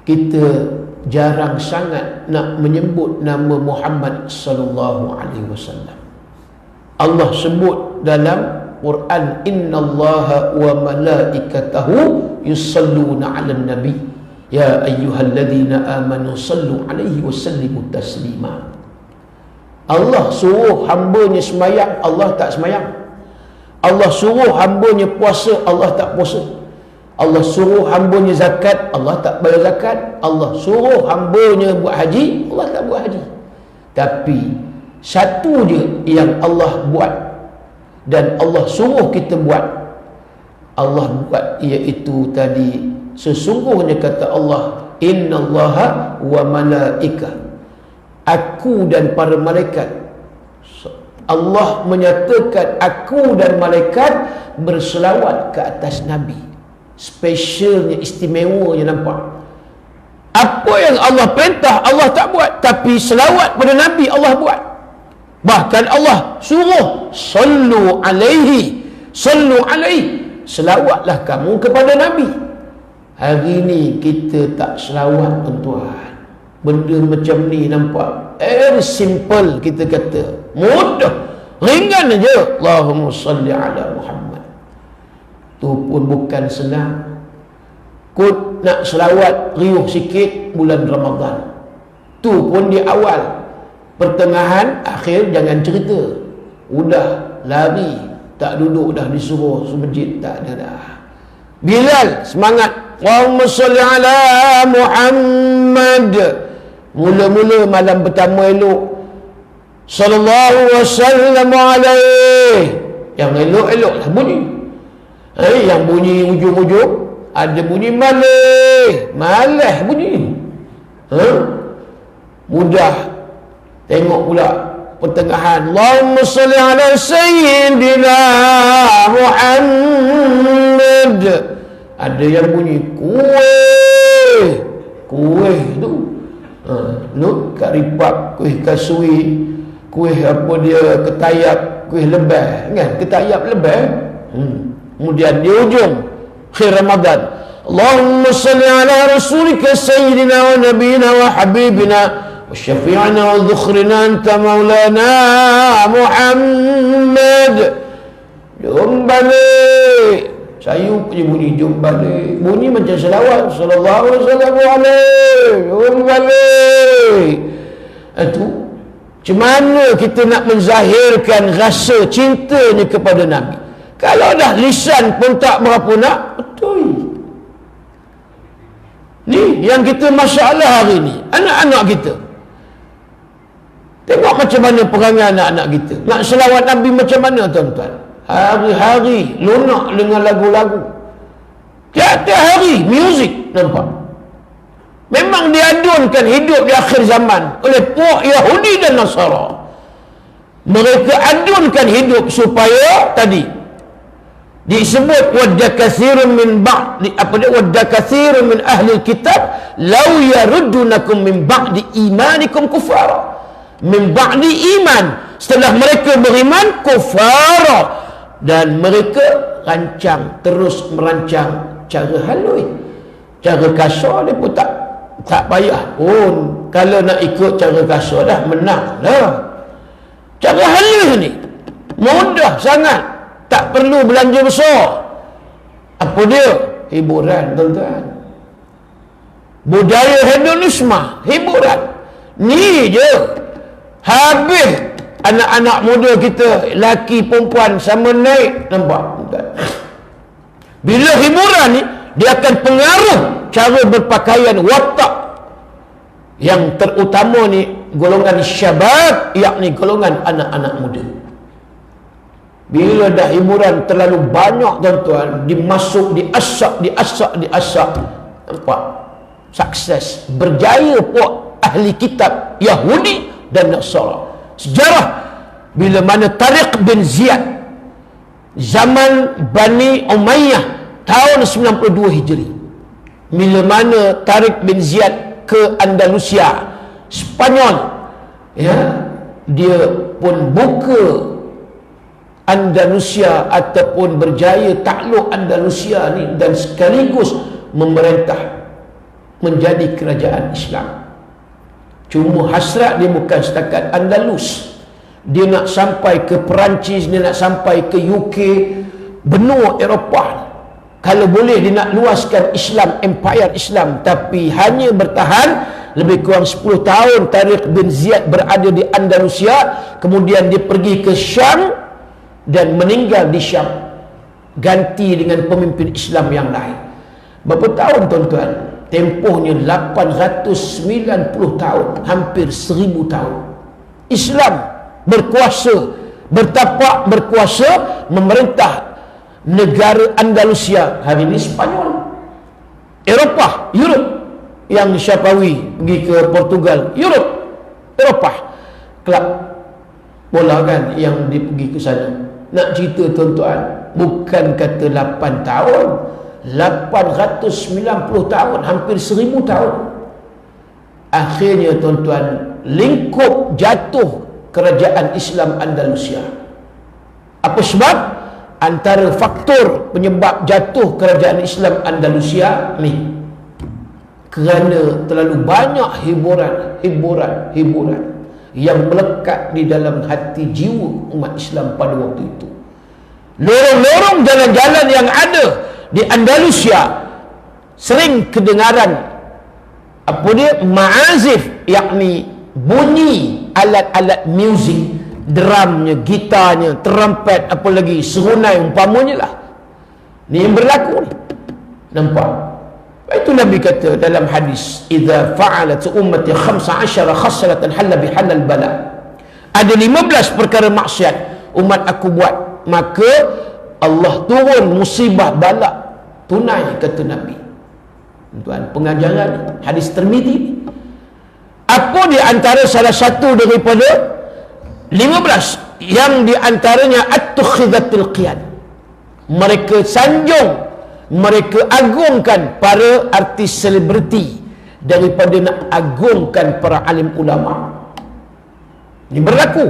kita jarang sangat nak menyebut nama Muhammad sallallahu alaihi wasallam. Allah sebut dalam Quran, innallaha wa malaikatahu yusalluna 'alan nabi ya ayyuhalladzina amanu sallu 'alaihi wa sallimu taslima. Allah suruh hamba-Nya sembahyang, Allah tak sembahyang. Allah suruh hamba-Nya puasa, Allah tak puasa. Allah suruh hamba-Nya zakat, Allah tak bayar zakat. Allah suruh hamba-Nya buat haji, Allah tak buat haji. Tapi satu je yang Allah buat dan Allah suruh kita buat, Allah buat, iaitu tadi, sesungguhnya kata Allah, innallaha wa malaikah, aku dan para malaikat. Allah menyatakan aku dan malaikat berselawat ke atas Nabi. Spesialnya, istimewanya, nampak. Apa yang Allah perintah Allah tak buat, tapi selawat pada Nabi Allah buat. Bahkan Allah suruh sallu alaihi, selawatlah kamu kepada Nabi. Hari ni kita tak selawat, tuan-tuan. Benda macam ni nampak very simple, kita kata mudah, ringan aja, Allahumma salli ala Muhammad. Tu pun bukan senang. Kut nak selawat riuh sikit bulan Ramadan, tu pun di awal. Pertengahan, akhir jangan cerita. Udah lari, tak duduk dah disuruh semajid, tak ada dah. Bilal semangat, Allahumma salli ala Muhammad. Mula-mula malam pertama elok, sallallahu wasallam alaih. Yang elok-elok lah bunyi. Yang bunyi ujung-ujung ada bunyi malah bunyi. Mudah tengok pula pertengahan, Allahumma salli ala sayyidina Muhammad, ada yang bunyi kuih tu karipap, kuih kasui, kuih apa dia, ketayap, kuih lebah kan, ketayap lebah. Kemudian di ujung akhir Ramadan, Allahumma salli ala rasulika sayyidina wa nabiyina wa habibina wa syafi'ina wa dhukhrina anta maulana Muhammad. Jom balik, sayup je bunyi jom balik, bunyi macam selawat sallallahu alaihi, jom balik. Itu macam mana kita nak menzahirkan rasa cintanya kepada Nabi kalau dah lisan pun tak berapa nak? Betul. Ni yang kita masalah hari ni, anak-anak kita. Tengok macam mana perangai anak-anak kita. Nak selawat Nabi macam mana tuan-tuan? Hari-hari lunak dengan lagu-lagu. Tiap-tiap hari muzik, nampak? Memang diadunkan hidup di akhir zaman oleh puak Yahudi dan Nasara. Mereka adunkan hidup supaya tadi disebut wadda katsirun min ba'di, apa dia, wadda katsirun min ahli kitab law yaruddunakum min ba'di imanikum kufara, min ba'di iman, setelah mereka beriman kufara, dan mereka terus merancang cara halus, cara kasar dia pun tak payah pun. Kalau nak ikut cara kasar dah menang lah. Cara halus ni mudah sangat, tak perlu belanja besar. Apa dia? Hiburan tuan-tuan. Budaya hedonisme, hiburan. Ni je. Habis anak-anak muda kita, laki perempuan sama naik, nampak? Bila hiburan ni, dia akan pengaruh cara berpakaian, watak. Yang terutama ni golongan syabab, yakni golongan anak-anak muda. Bila dah hiburan terlalu banyak tuan-tuan, diasak, nampak? Sukses, berjaya puak ahli kitab Yahudi dan Nasara. Sejarah bila mana Tariq bin Ziyad zaman Bani Umayyah tahun 92 Hijri, bila mana Tariq bin Ziyad ke Andalusia, Spanyol, ya, dia pun buka Andalusia ataupun berjaya takluk Andalusia ni dan sekaligus memerintah menjadi kerajaan Islam. Cuma hasrat dia bukan setakat Andalus, dia nak sampai ke Perancis, dia nak sampai ke UK, benua Eropah. Kalau boleh dia nak luaskan Islam, empire Islam, tapi hanya bertahan lebih kurang 10 tahun. Tariq bin Ziyad berada di Andalusia, kemudian dia pergi ke Syam dan meninggal di Syam, ganti dengan pemimpin Islam yang lain. Berapa tahun tuan-tuan? Tempohnya 890 tahun, hampir 1000 tahun. Islam berkuasa, bertapak berkuasa, memerintah negara Andalusia, hari ini Spanyol. Eropah, Europe, yang Syafawi pergi ke Portugal, Europe, Eropah, kelab bola kan yang dia pergi ke sana. Nak cerita tuan-tuan, bukan kata 8 tahun, 890 tahun, hampir 1000 tahun. Akhirnya tuan-tuan, lingkup jatuh kerajaan Islam Andalusia. Apa sebab? Antara faktor penyebab jatuh kerajaan Islam Andalusia ni, kerana terlalu banyak hiburan yang melekat di dalam hati jiwa umat Islam pada waktu itu. Lorong-lorong jalan-jalan yang ada di Andalusia sering kedengaran apa dia, ma'azif, yakni bunyi alat-alat muzik, drumnya, gitarnya, trompet, apa lagi, serunai umpamanya lah. Ni yang berlaku ni, nampak? Itu Nabi kata dalam hadis, idza fa'alat ummati 15 khaslatan halla bihalal bala. Ada 15 perkara maksiat umat aku buat, maka Allah turun musibah balak tunai, kata Nabi. Tuan, pengajaran hadis Tirmizi. Apa di antara salah satu daripada 15 yang di antaranya at-tukhidatul qiyad, mereka sanjung, mereka agungkan para artis selebriti daripada nak agungkan para alim ulama. Ini berlaku.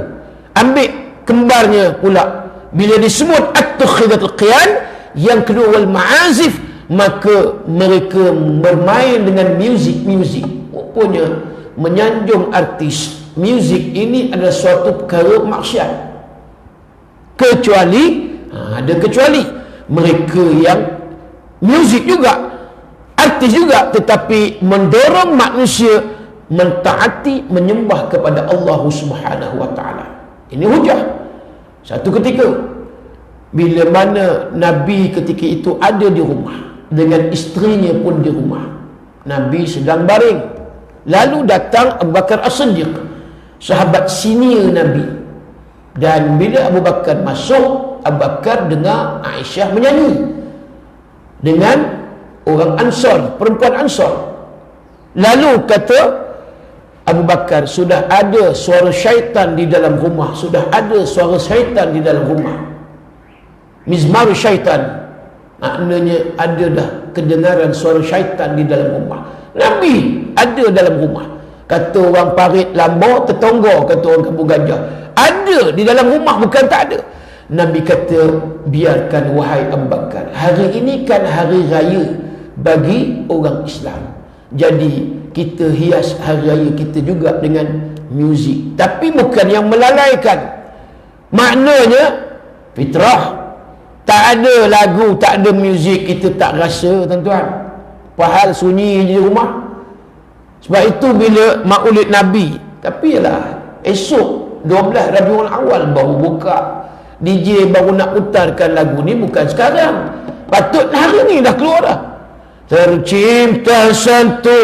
Ambil kembarnya pula, bila disebut at-tukhidatul qiyad, yang kedua wal ma'azif, maka mereka bermain dengan muzik. Rupanya menyanjung artis, muzik ini adalah suatu perkara maksiat. Kecuali ada kecuali mereka yang muzik juga, artis juga, tetapi mendorong manusia mentaati, menyembah kepada Allah Subhanahu wa taala. Ini hujah. Satu ketika bila mana Nabi ketika itu ada di rumah dengan isterinya pun di rumah, Nabi sedang baring, lalu datang Abu Bakar As-Siddiq, sahabat senior Nabi. Dan bila Abu Bakar masuk, Abu Bakar dengar Aisyah menyanyi dengan orang Ansar, perempuan Ansar. Lalu kata Abu Bakar, sudah ada suara syaitan di dalam rumah, sudah ada suara syaitan di dalam rumah. Mizmar syaitan, maknanya ada dah kedengaran suara syaitan di dalam rumah. Nabi ada dalam rumah. Kata orang parit lambau tetonggo, kata orang kampung gajah, ada di dalam rumah, bukan tak ada. Nabi kata, biarkan wahai Abu Bakar, hari ini kan hari raya bagi orang Islam, jadi kita hias hari raya kita juga dengan muzik, tapi bukan yang melalaikan. Maknanya fitrah, tak ada lagu, tak ada muzik, kita tak rasa, tuan-tuan. Pahal sunyi di rumah. Sebab itu bila maulid Nabi, tapi ialah esok 12 Rabiul Awal baru buka, DJ baru nak putarkan lagu ni, bukan sekarang. Patut hari ni dah keluar dah. Tercipta satu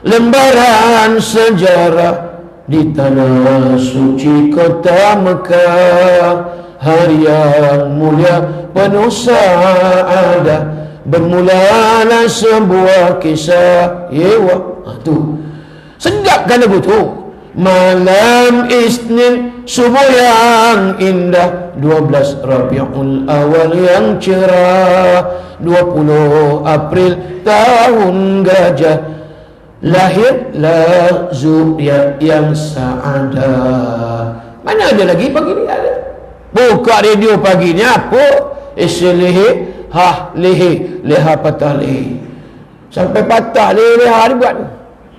lembaran sejarah di tanah suci kota Mekah, hari yang mulia penuh saadah, bermulalah sebuah kisah. Tu sedap kan lagu tu. Malam Isnin subuh yang indah, 12 Rabiul Awal yang cerah, 20 April tahun gajah, lahirlah Zuriat yang saadah. Mana ada lagi pagi ni? Ada. Buka radio pagi ni apa? Lehe, leha patah lehe. Sampai patah leha dia buat.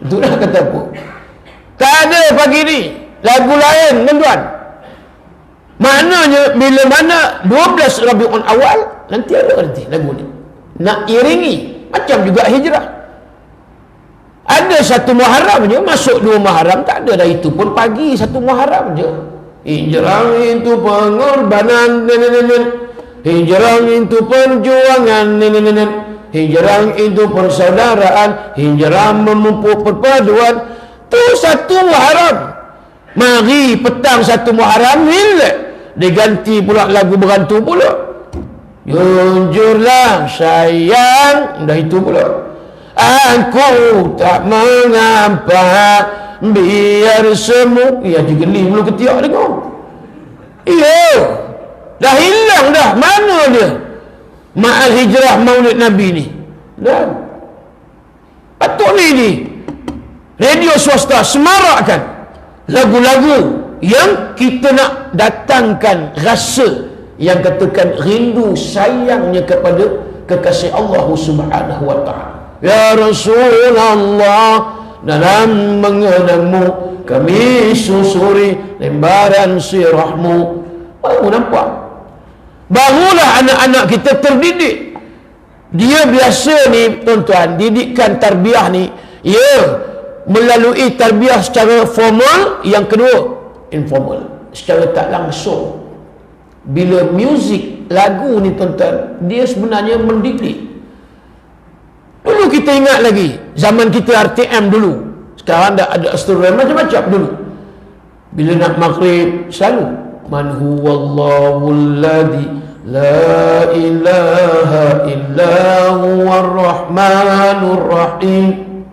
Itulah kata apa? Tak ada pagi ni lagu lain, tuan-tuan. Maknanya bila mana 12 Rabiul Awal, nanti ada lagu ni nak iringi, macam juga hijrah. Ada satu Muharram je, masuk 2 Muharram, tak ada dah, itu pun pagi 1 Muharram je. Hijrah itu pengorbanan, hijrah itu perjuangan, hijrah itu persaudaraan, hijrah memupuk perpaduan. Tu 1 Muharram. Mari petang 1 Muharram hilang, diganti pula lagu berantu pula. Jujurlah sayang, dah itu pula. Aku tak mengapa, biar semua. Ya, digeli bulu ketiak dengar. Iya, dah hilang dah. Mana dia Ma'al Hijrah Maulid Nabi ni? Dah. Patut ni radio swasta semarakkan lagu-lagu yang kita nak datangkan rasa yang katakan rindu sayangnya kepada kekasih Allah Subhanahu wa taala. Ya Rasulullah, dalam mengenangmu kami susuri lembaran sirahmu. Baru nampak, barulah anak-anak kita terdidik. Dia biasa ni, tuan-tuan, didikan tarbiyah ni, melalui tarbiyah secara formal, yang kedua informal, secara tak langsung. Bila muzik, lagu ni, tuan-tuan, dia sebenarnya mendidik. Dulu kita ingat lagi, zaman kita RTM dulu, sekarang dah ada astronom macam-macam dulu. Bila nak maghrib, selalu Man huwallahul ladzi la ilaha illa huwar rahmanur rahim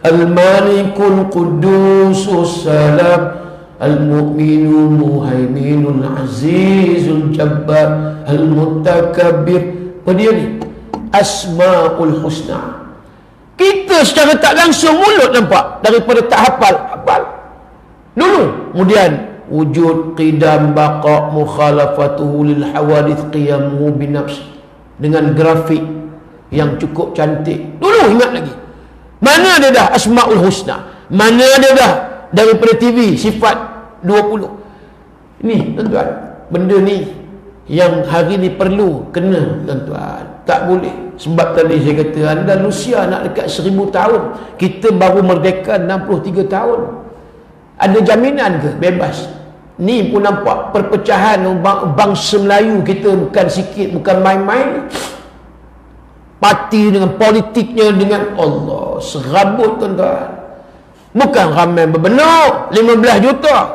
al-malikul qudusus salam al-mu'minul muhaiminul azizul jabbar al-mutakabbir. Apa dia ni? Asmaul husna. Kita secara tak langsung mulut nampak, daripada tak hafal dulu. Kemudian wujud, qidam, baqa, mukhalafatuhu lil hawadith, qiyamuhu binafs, dengan grafik yang cukup cantik. Dulu ingat lagi. Mana dia dah Asmaul Husna? Mana dia dah daripada TV sifat 20? Ini tuan-tuan, benda ni yang hari ni perlu kena tuan-tuan. Tak boleh. Sebab tadi saya kata Andalusia nak dekat 1000 tahun, kita baru merdeka 63 tahun. Ada jaminan ke bebas? Ni pun nampak perpecahan bangsa Melayu kita bukan sikit, bukan main-main. Parti dengan politiknya, dengan Allah serabut tuan-tuan. Bukan ramai berbenar 15 juta.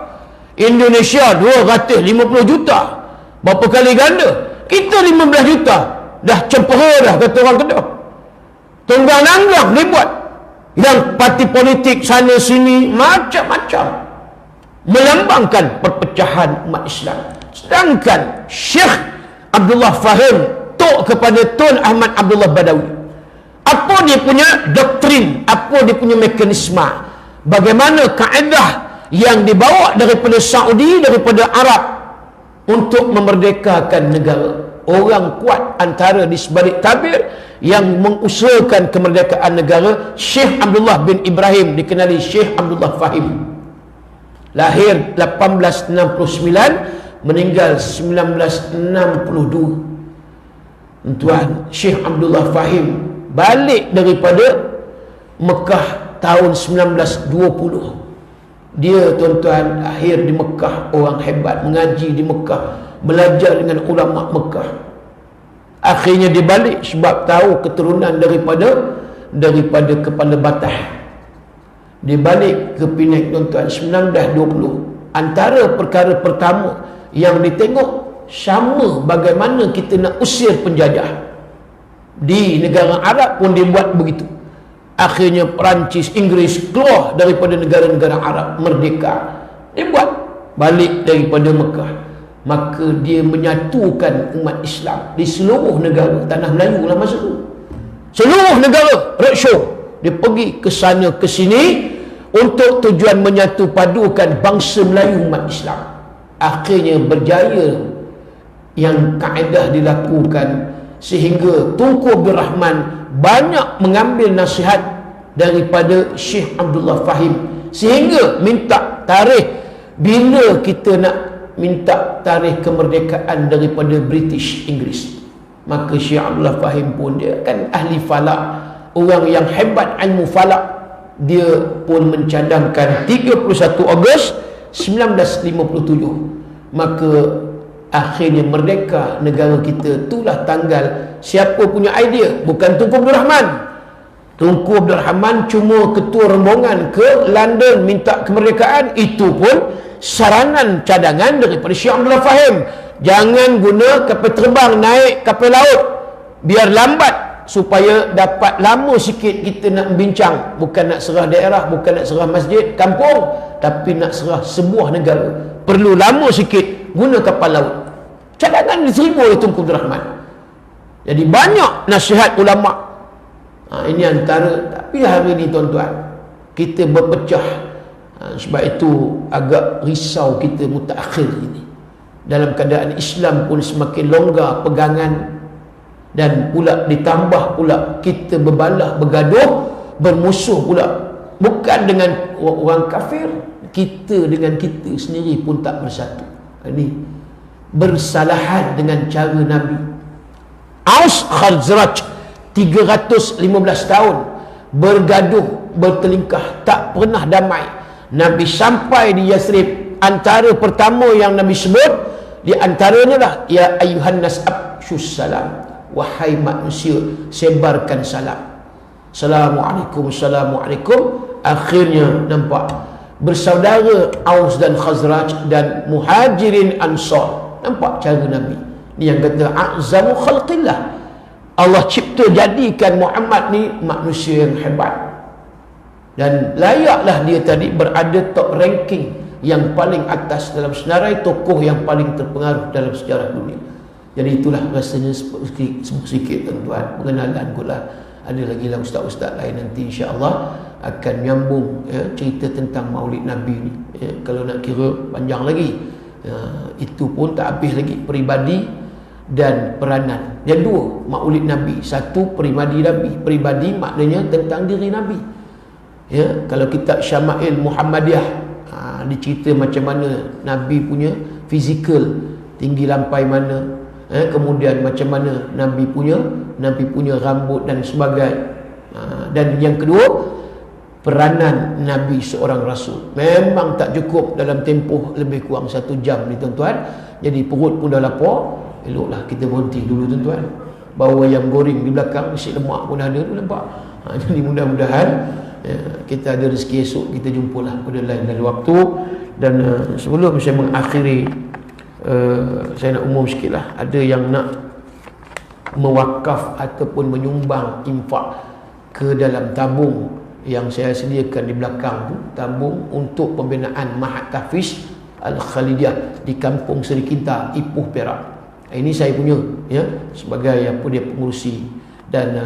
Indonesia 250 juta. Berapa kali ganda? Kita 15 juta. Dah cempera dah, kata orang Kedah. Tunggang nanggang dibuat. Yang parti politik sana sini macam-macam melambangkan perpecahan umat Islam. Sedangkan Syekh Abdullah Fahim tok kepada Tun Ahmad Abdullah Badawi, apa dia punya doktrin, apa dia punya mekanisme, bagaimana kaedah yang dibawa daripada Saudi, daripada Arab untuk memerdekakan negara. Orang kuat antara di sebalik tabir yang mengusahakan kemerdekaan negara, Syekh Abdullah bin Ibrahim, dikenali Syekh Abdullah Fahim. Lahir 1869, meninggal 1962. Tuan Syekh Abdullah Fahim balik daripada Mekah tahun 1920. Dia tuan-tuan lahir di Mekah, orang hebat, mengaji di Mekah, belajar dengan ulama Mekah. Akhirnya dia balik sebab tahu keturunan daripada kepala Batah. Dia balik ke Penang tuan-tuan 1920. Antara perkara pertama yang ditengok, sama bagaimana kita nak usir penjajah. Di negara Arab pun dibuat begitu. Akhirnya Perancis, Inggeris keluar daripada negara-negara Arab, merdeka. Dia buat balik daripada Mekah. Maka dia menyatukan umat Islam di seluruh negara tanah Melayu lah masa itu. Seluruh negara roadshow. Dia pergi ke sana ke sini untuk tujuan menyatu padukan bangsa Melayu umat Islam. Akhirnya berjaya yang kaedah dilakukan, sehingga Tunku Abdul Rahman banyak mengambil nasihat daripada Syekh Abdullah Fahim, sehingga minta tarikh bila kita nak minta tarikh kemerdekaan daripada British, Inggeris. Maka Syekh Abdullah Fahim pun, dia kan ahli falak, orang yang hebat ilmu falak. Dia pun mencadangkan 31 Ogos 1957. Maka akhirnya merdeka negara kita. Itulah tanggal. Siapa punya idea? Bukan Tunku Abdul Rahman. Tunku Abdul Rahman cuma ketua rombongan ke London minta kemerdekaan. Itu pun saranan cadangan daripada Syekh Abdullah Fahim. Jangan guna kapal terbang, naik kapal laut, biar lambat, supaya dapat lama sikit kita nak membincang. Bukan nak serah daerah, bukan nak serah masjid, kampung, tapi nak serah sebuah negara. Perlu lama sikit, guna kapal laut. Cadangan diterima oleh Tunku Abdul Rahman. Jadi banyak nasihat ulama. Ini antara. Tapi hari ni tuan-tuan, kita berpecah. Sebab itu agak risau kita mutakhir ini. Dalam keadaan Islam pun semakin longgar pegangan, dan pula ditambah pula kita berbalah, bergaduh, bermusuh pula. Bukan dengan orang kafir, kita dengan kita sendiri pun tak bersatu. Ini bersalahan dengan cara Nabi. Aus Khazraj 315 tahun bergaduh, bertelingkah, tak pernah damai. Nabi sampai di Yathrib, antara pertama yang Nabi sebut di antaranya lah, ya ayyuhan nas abshus salam, wahai manusia, sebarkan salam. Assalamualaikum, assalamualaikum. Akhirnya nampak bersaudara Aus dan Khazraj dan Muhajirin Ansar. Nampak cara Nabi ni yang kata a'zamu khalqillah. Allah cipta jadikan Muhammad ni manusia yang hebat, dan layaklah dia tadi berada top ranking yang paling atas dalam senarai tokoh yang paling terpengaruh dalam sejarah dunia. Jadi itulah rasanya sikit tuan-tuan pengenalan pula. Ada lagi lah ustaz-ustaz lain nanti insya-Allah akan menyambung cerita tentang Maulid Nabi ni. Kalau nak kira panjang lagi, itu pun tak habis lagi. Peribadi dan peranan. Yang dua, Maulid Nabi. Satu, peribadi Nabi. Peribadi maknanya tentang diri Nabi. Kalau kitab Syama'il Muhammadiyah, dicerita macam mana Nabi punya fizikal, tinggi lampai mana, kemudian macam mana Nabi punya rambut dan sebagainya. Dan yang kedua, peranan Nabi seorang Rasul. Memang tak cukup dalam tempoh lebih kurang 1 jam ni tuan-tuan. Jadi perut pun dah lapar. Eloklah kita berhenti dulu tuan-tuan. Bawa ayam goreng di belakang, nasi lemak pun ada tu nampak. Jadi mudah-mudahan kita ada rezeki esok, kita jumpalah pada lain waktu. Dan sebelum saya mengakhiri, saya nak umum sikit lah. Ada yang nak mewakaf ataupun menyumbang infak ke dalam tabung yang saya sediakan di belakang tu, tabung untuk pembinaan Mahat Tahfiz Al-Khalidiyah di Kampung Seri Kinta, Ipoh, Perak. Ini saya punya sebagai pengurusi. Dan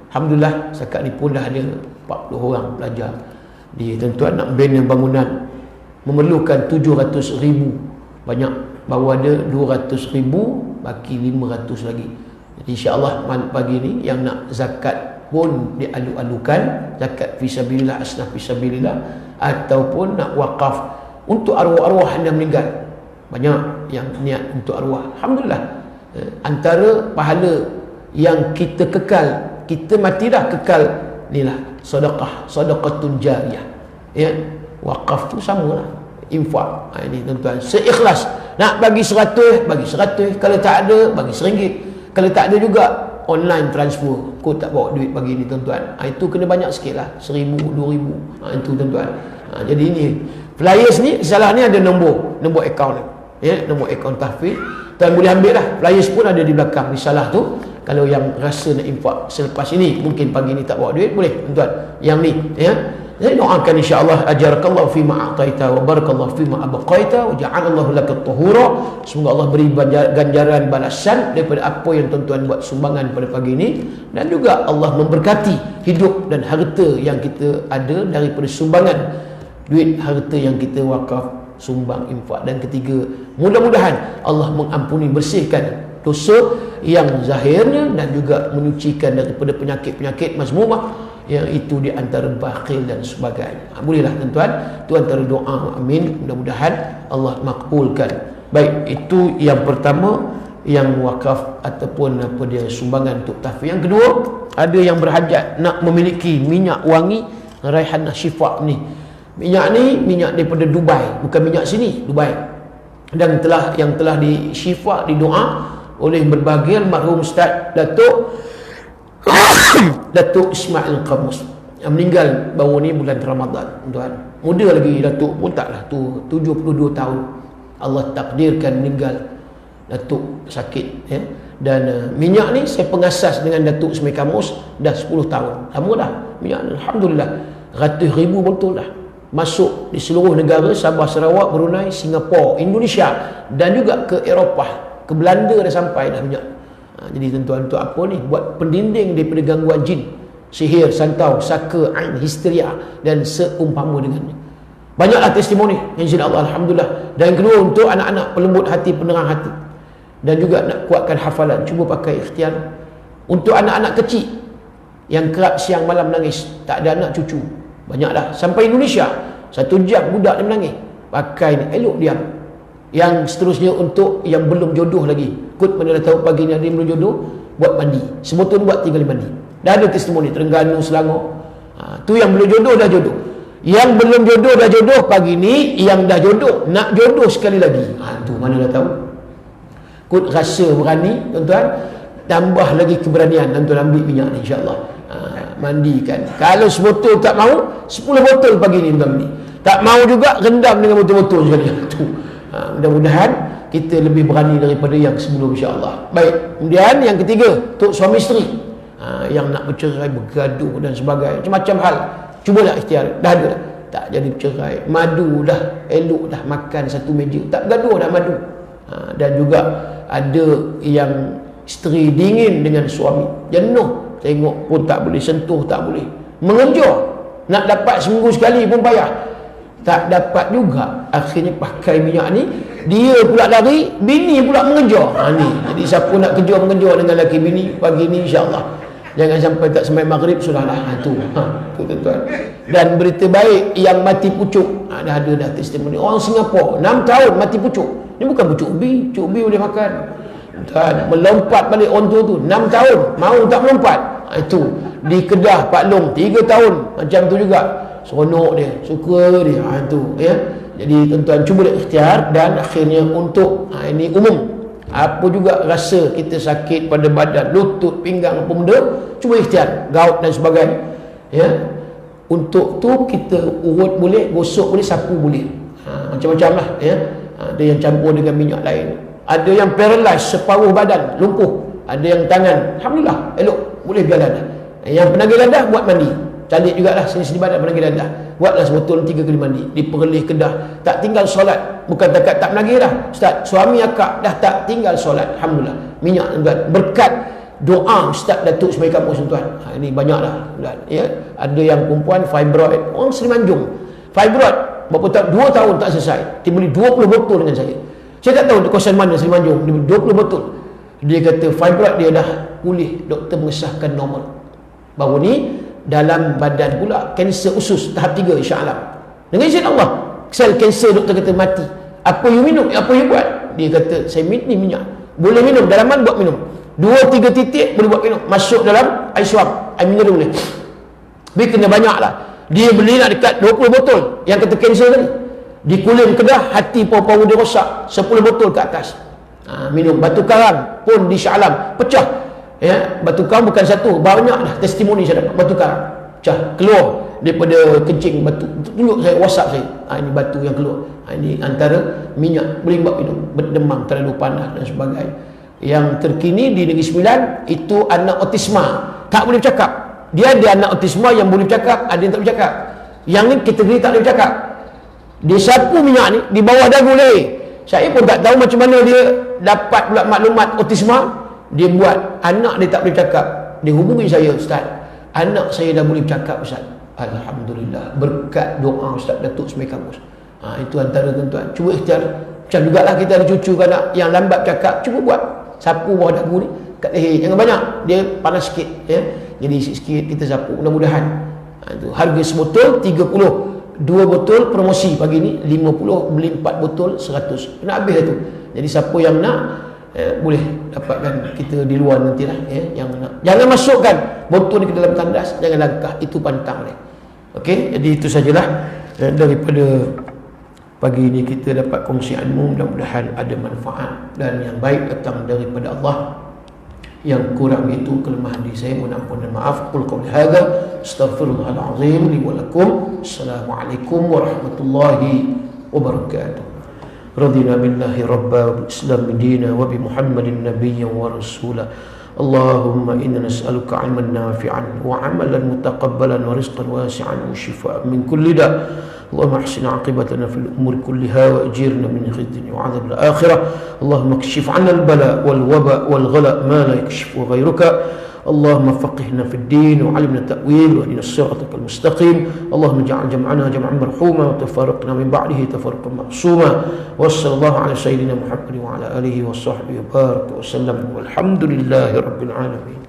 alhamdulillah setakat ni pun dah ada 40 orang pelajar di tuan-tuan. Nak bina bangunan memerlukan 700,000, banyak, baru ada 200,000, baki 500 lagi. Jadi insya-Allah pagi ni yang nak zakat pun dialu-alukan, zakat fisabilillah, asnaf fisabilillah, ataupun nak wakaf untuk arwah-arwah yang meninggal. Banyak yang niat untuk arwah. Alhamdulillah, antara pahala yang kita kekal, kita mati dah kekal, inilah sedekahun jariyah. Wakaf tu samalah infak. Ini tuan-tuan, seikhlas. Nak bagi 100, bagi 100. Kalau tak ada, bagi RM1. Kalau tak ada juga online transfer. Kau tak bawa duit bagi ni tuan-tuan. Itu kena banyak sikit lah, 1,000, 2,000. Itu tuan-tuan. Jadi ini flyers ni, salah ni ada nombor akaun. Nombor akaun tahfiz. Tuan boleh ambil lah. Flyers pun ada di belakang risalah tu. Kalau yang rasa nak infak selepas ini, mungkin pagi ni tak bawa duit, boleh tuan-tuan. Yang ni saya doakan insya-Allah, ajarakallahu fima a'taita wa barakallahu fima abqaita wa ja'alallahu laka tahura. Semoga Allah beri ganjaran balasan daripada apa yang tuan-tuan buat sumbangan pada pagi ini, dan juga Allah memberkati hidup dan harta yang kita ada daripada sumbangan duit harta yang kita wakaf, sumbang, infak. Dan ketiga, mudah-mudahan Allah mengampuni, bersihkan dosa yang zahirnya dan juga menyucikan daripada penyakit-penyakit mazmumah yang itu di antara bakhil dan sebagainya. Bolehlah tuan-tuan, tu antara doa, amin, mudah-mudahan Allah makbulkan. Baik, itu yang pertama, yang wakaf ataupun apa dia, sumbangan untuk tahfiz. Yang kedua, ada yang berhajat nak memiliki minyak wangi Raihanah Syifa ni. Minyak ni minyak daripada Dubai, bukan minyak sini, Dubai. Dan yang telah disyifa, didoa oleh berbagai almarhum Ustaz Datuk Ismail Qamus yang meninggal baru ni bulan Ramadan tuan. Muda lagi Datuk pun taklah tu, 72 tahun Allah takdirkan meninggal Datuk sakit Dan minyak ni saya pengasas dengan Datuk Ismail Qamus dah 10 tahun. Lama dah minyak ni, alhamdulillah, ratus ribu botol dah masuk di seluruh negara, Sabah, Sarawak, Brunei, Singapura, Indonesia, dan juga ke Eropah, ke Belanda dah sampai dah minyak. Jadi tuan-tuan, untuk apa ni? Buat pendinding daripada gangguan jin, sihir, santau, saka, ain, histeria dan seumpama dengannya. Banyaklah testimoni insya-Allah, alhamdulillah. Dan yang kedua, untuk anak-anak pelembut hati, penerang hati, dan juga nak kuatkan hafalan, cuba pakai ikhtiar. Untuk anak-anak kecil yang kerap siang malam menangis, tak ada anak cucu, banyak dah sampai Indonesia, 1 jam budak dia menangis, pakai ni, elok diam. Yang seterusnya, untuk yang belum jodoh lagi, kut mana dah tahu pagi ni ada yang belum jodoh, buat mandi, sebotol buat, tinggal mandi. Dah ada testimoni Terengganu, Selangor. Tu yang belum jodoh dah jodoh, yang belum jodoh dah jodoh, pagi ni yang dah jodoh nak jodoh sekali lagi. Tu mana dah tahu. Kut rasa berani tuan-tuan, tambah lagi keberanian, tuan-tuan ambil minyak ni insya-Allah. Mandikan. Kalau sebotol tak mau, 10 botol pagi ni tuan ni. Tak mau juga rendam dengan betul-betul sekali. Tu. Mudah-mudahan kita lebih berani daripada yang sebelum, insya-Allah. Baik. Kemudian yang ketiga, untuk suami isteri yang nak bercerai, bergaduh dan sebagainya, macam-macam hal. Cubalah ikhtiar. Dah ada dah. Tak jadi bercerai, madu dah, elok dah makan satu meja, tak gaduh dah madu. Dan juga ada yang isteri dingin dengan suami, jenuh, tengok pun tak boleh, sentuh tak boleh, mengejar, nak dapat seminggu sekali pun payah, tak dapat juga. Akhirnya pakai minyak ni, dia pula lari, bini pula mengejar. Ni jadi siapa nak mengejar dengan lelaki bini pagi ni, insya-Allah jangan sampai tak sampai maghrib sudahlah. Tu tuan-tuan. Dan berita baik yang mati pucuk, dah ada dah testimoni orang Singapura 6 tahun mati pucuk. Ni bukan pucuk ubi, pucuk ubi boleh makan. Dan melompat balik orang tua tu 6 tahun mau tak melompat. Itu di Kedah Pak Long 3 tahun macam tu juga. Seronok dia, suka dia. Itu ya. Jadi tuan-tuan cubalah ikhtiar. Dan akhirnya untuk ini umum, apa juga rasa kita sakit pada badan, lutut, pinggang apa benda, cuba ikhtiar, gout dan sebagainya ya. Untuk tu kita urut boleh, gosok boleh, sapu boleh, macam-macam lah ya. Ada yang campur dengan minyak lain, ada yang paralyzed separuh badan, lumpuh, ada yang tangan, alhamdulillah elok, boleh berjalan. Yang penagih landah buat mandi, cantik jugalah sini-sini badan penagih landah, buatlah sebotol 3 kali mandi, diperlih kedah, tak tinggal solat. Bukan takat tak menagih dah Ustaz, suami akak dah tak tinggal solat, alhamdulillah, minyak tuan, berkat doa Ustaz Datuk Semai Kampus tuan. Ini banyaklah ya. Ada yang perempuan fibroid, orang Semenanjung fibroid berapa tahun, 2 tahun tak selesai, dia beli 20 botol dengan saya tak tahu di kawasan mana Semenanjung, dia beli 20 botol. Dia kata fibroid dia dah pulih, doktor mengesahkan normal. Baru ni dalam badan pula kanser usus tahap 3, insya-Allah dengan izin Allah. Sel kanser doktor kata mati. Apa you minum, apa you buat? Dia kata saya minum minyak, boleh minum, dalaman buat minum 2-3 titik boleh buat minum, masuk dalam air suam, air mineral boleh. Tapi kena banyak lah. Dia beli nak dekat 20 botol yang kata kanser tadi, di Kulim Kedah, hati paru-paru dia rosak, 10 botol ke atas. Minum. Batu karang pun di Shah Alam pecah ya. Batu karang bukan satu, banyak dah testimoni saya dapat. Batu karang pecah, keluar daripada kencing batu, tunjuk saya, WhatsApp saya, ini batu yang keluar. Ini antara minyak, boleh buat minum, berdemam, terlalu panas dan sebagainya. Yang terkini di Negeri Sembilan itu anak autisma, tak boleh bercakap. Dia ada anak autisma yang boleh bercakap, ada yang tak boleh bercakap. Yang ni kategori tak boleh bercakap. Dia sapu minyak ni di bawah dagu leher. Saya pun tak tahu macam mana dia dapat pula maklumat autisma. Dia buat, anak dia tak boleh bercakap, dia hubungi saya, Ustaz, anak saya dah boleh bercakap Ustaz. Alhamdulillah, berkat doa Ustaz Datuk Semai Kampus. Itu antara tuan-tuan, cuba ikhtiar. Macam jugalah kita ada cucu ke anak yang lambat cakap, cuba buat, sapu bawah dagu ni kat leher, jangan banyak, dia panas sikit ya. Jadi sikit-sikit kita sapu, mudah-mudahan. Itu harga sebotol 30, 2 botol promosi pagi ni 50, beli 4 botol 100, kena habis tu. Jadi siapa yang nak boleh dapatkan kita di luar nantilah ya, yang nak. Jangan masukkan botol ni ke dalam tandas, jangan langkah, itu pantang dia. Okey, jadi itu sajalah daripada pagi ini kita dapat kongsi ilmu, mudah-mudahan ada manfaat dan yang baik datang daripada Allah. Yang kurang itu kelemahan diri saya, mohon ampun dan maaf. Qul qawli hadza astaghfirullahal azim li wa lakum. Assalamualaikum warahmatullahi wabarakatuh. Radina billahi rabba wa bil islam dina wa bi Muhammadin nabiyyan wa rasula. Allahumma inna nas'aluka 'ilman nafi'an wa 'amalan mutaqabbalan wa rizqan wasi'an wa shifaa'an min kulli da'. اللهم احسن عاقبتنا في الامور كلها واجرنا من خزي وعذاب الاخره. اللهم اكشف عنا البلاء والوباء والغلاء ما لا يكشفه غيرك. اللهم فقهنا في الدين وعلمنا التأويل واهدنا صراطك المستقيم. اللهم اجعل جمعنا جمعا مرحوما وتفرقنا من بعده تفرقا معصوما. وصلى الله على سيدنا محمد وعلى اله وصحبه وبارك وسلم والحمد لله رب العالمين.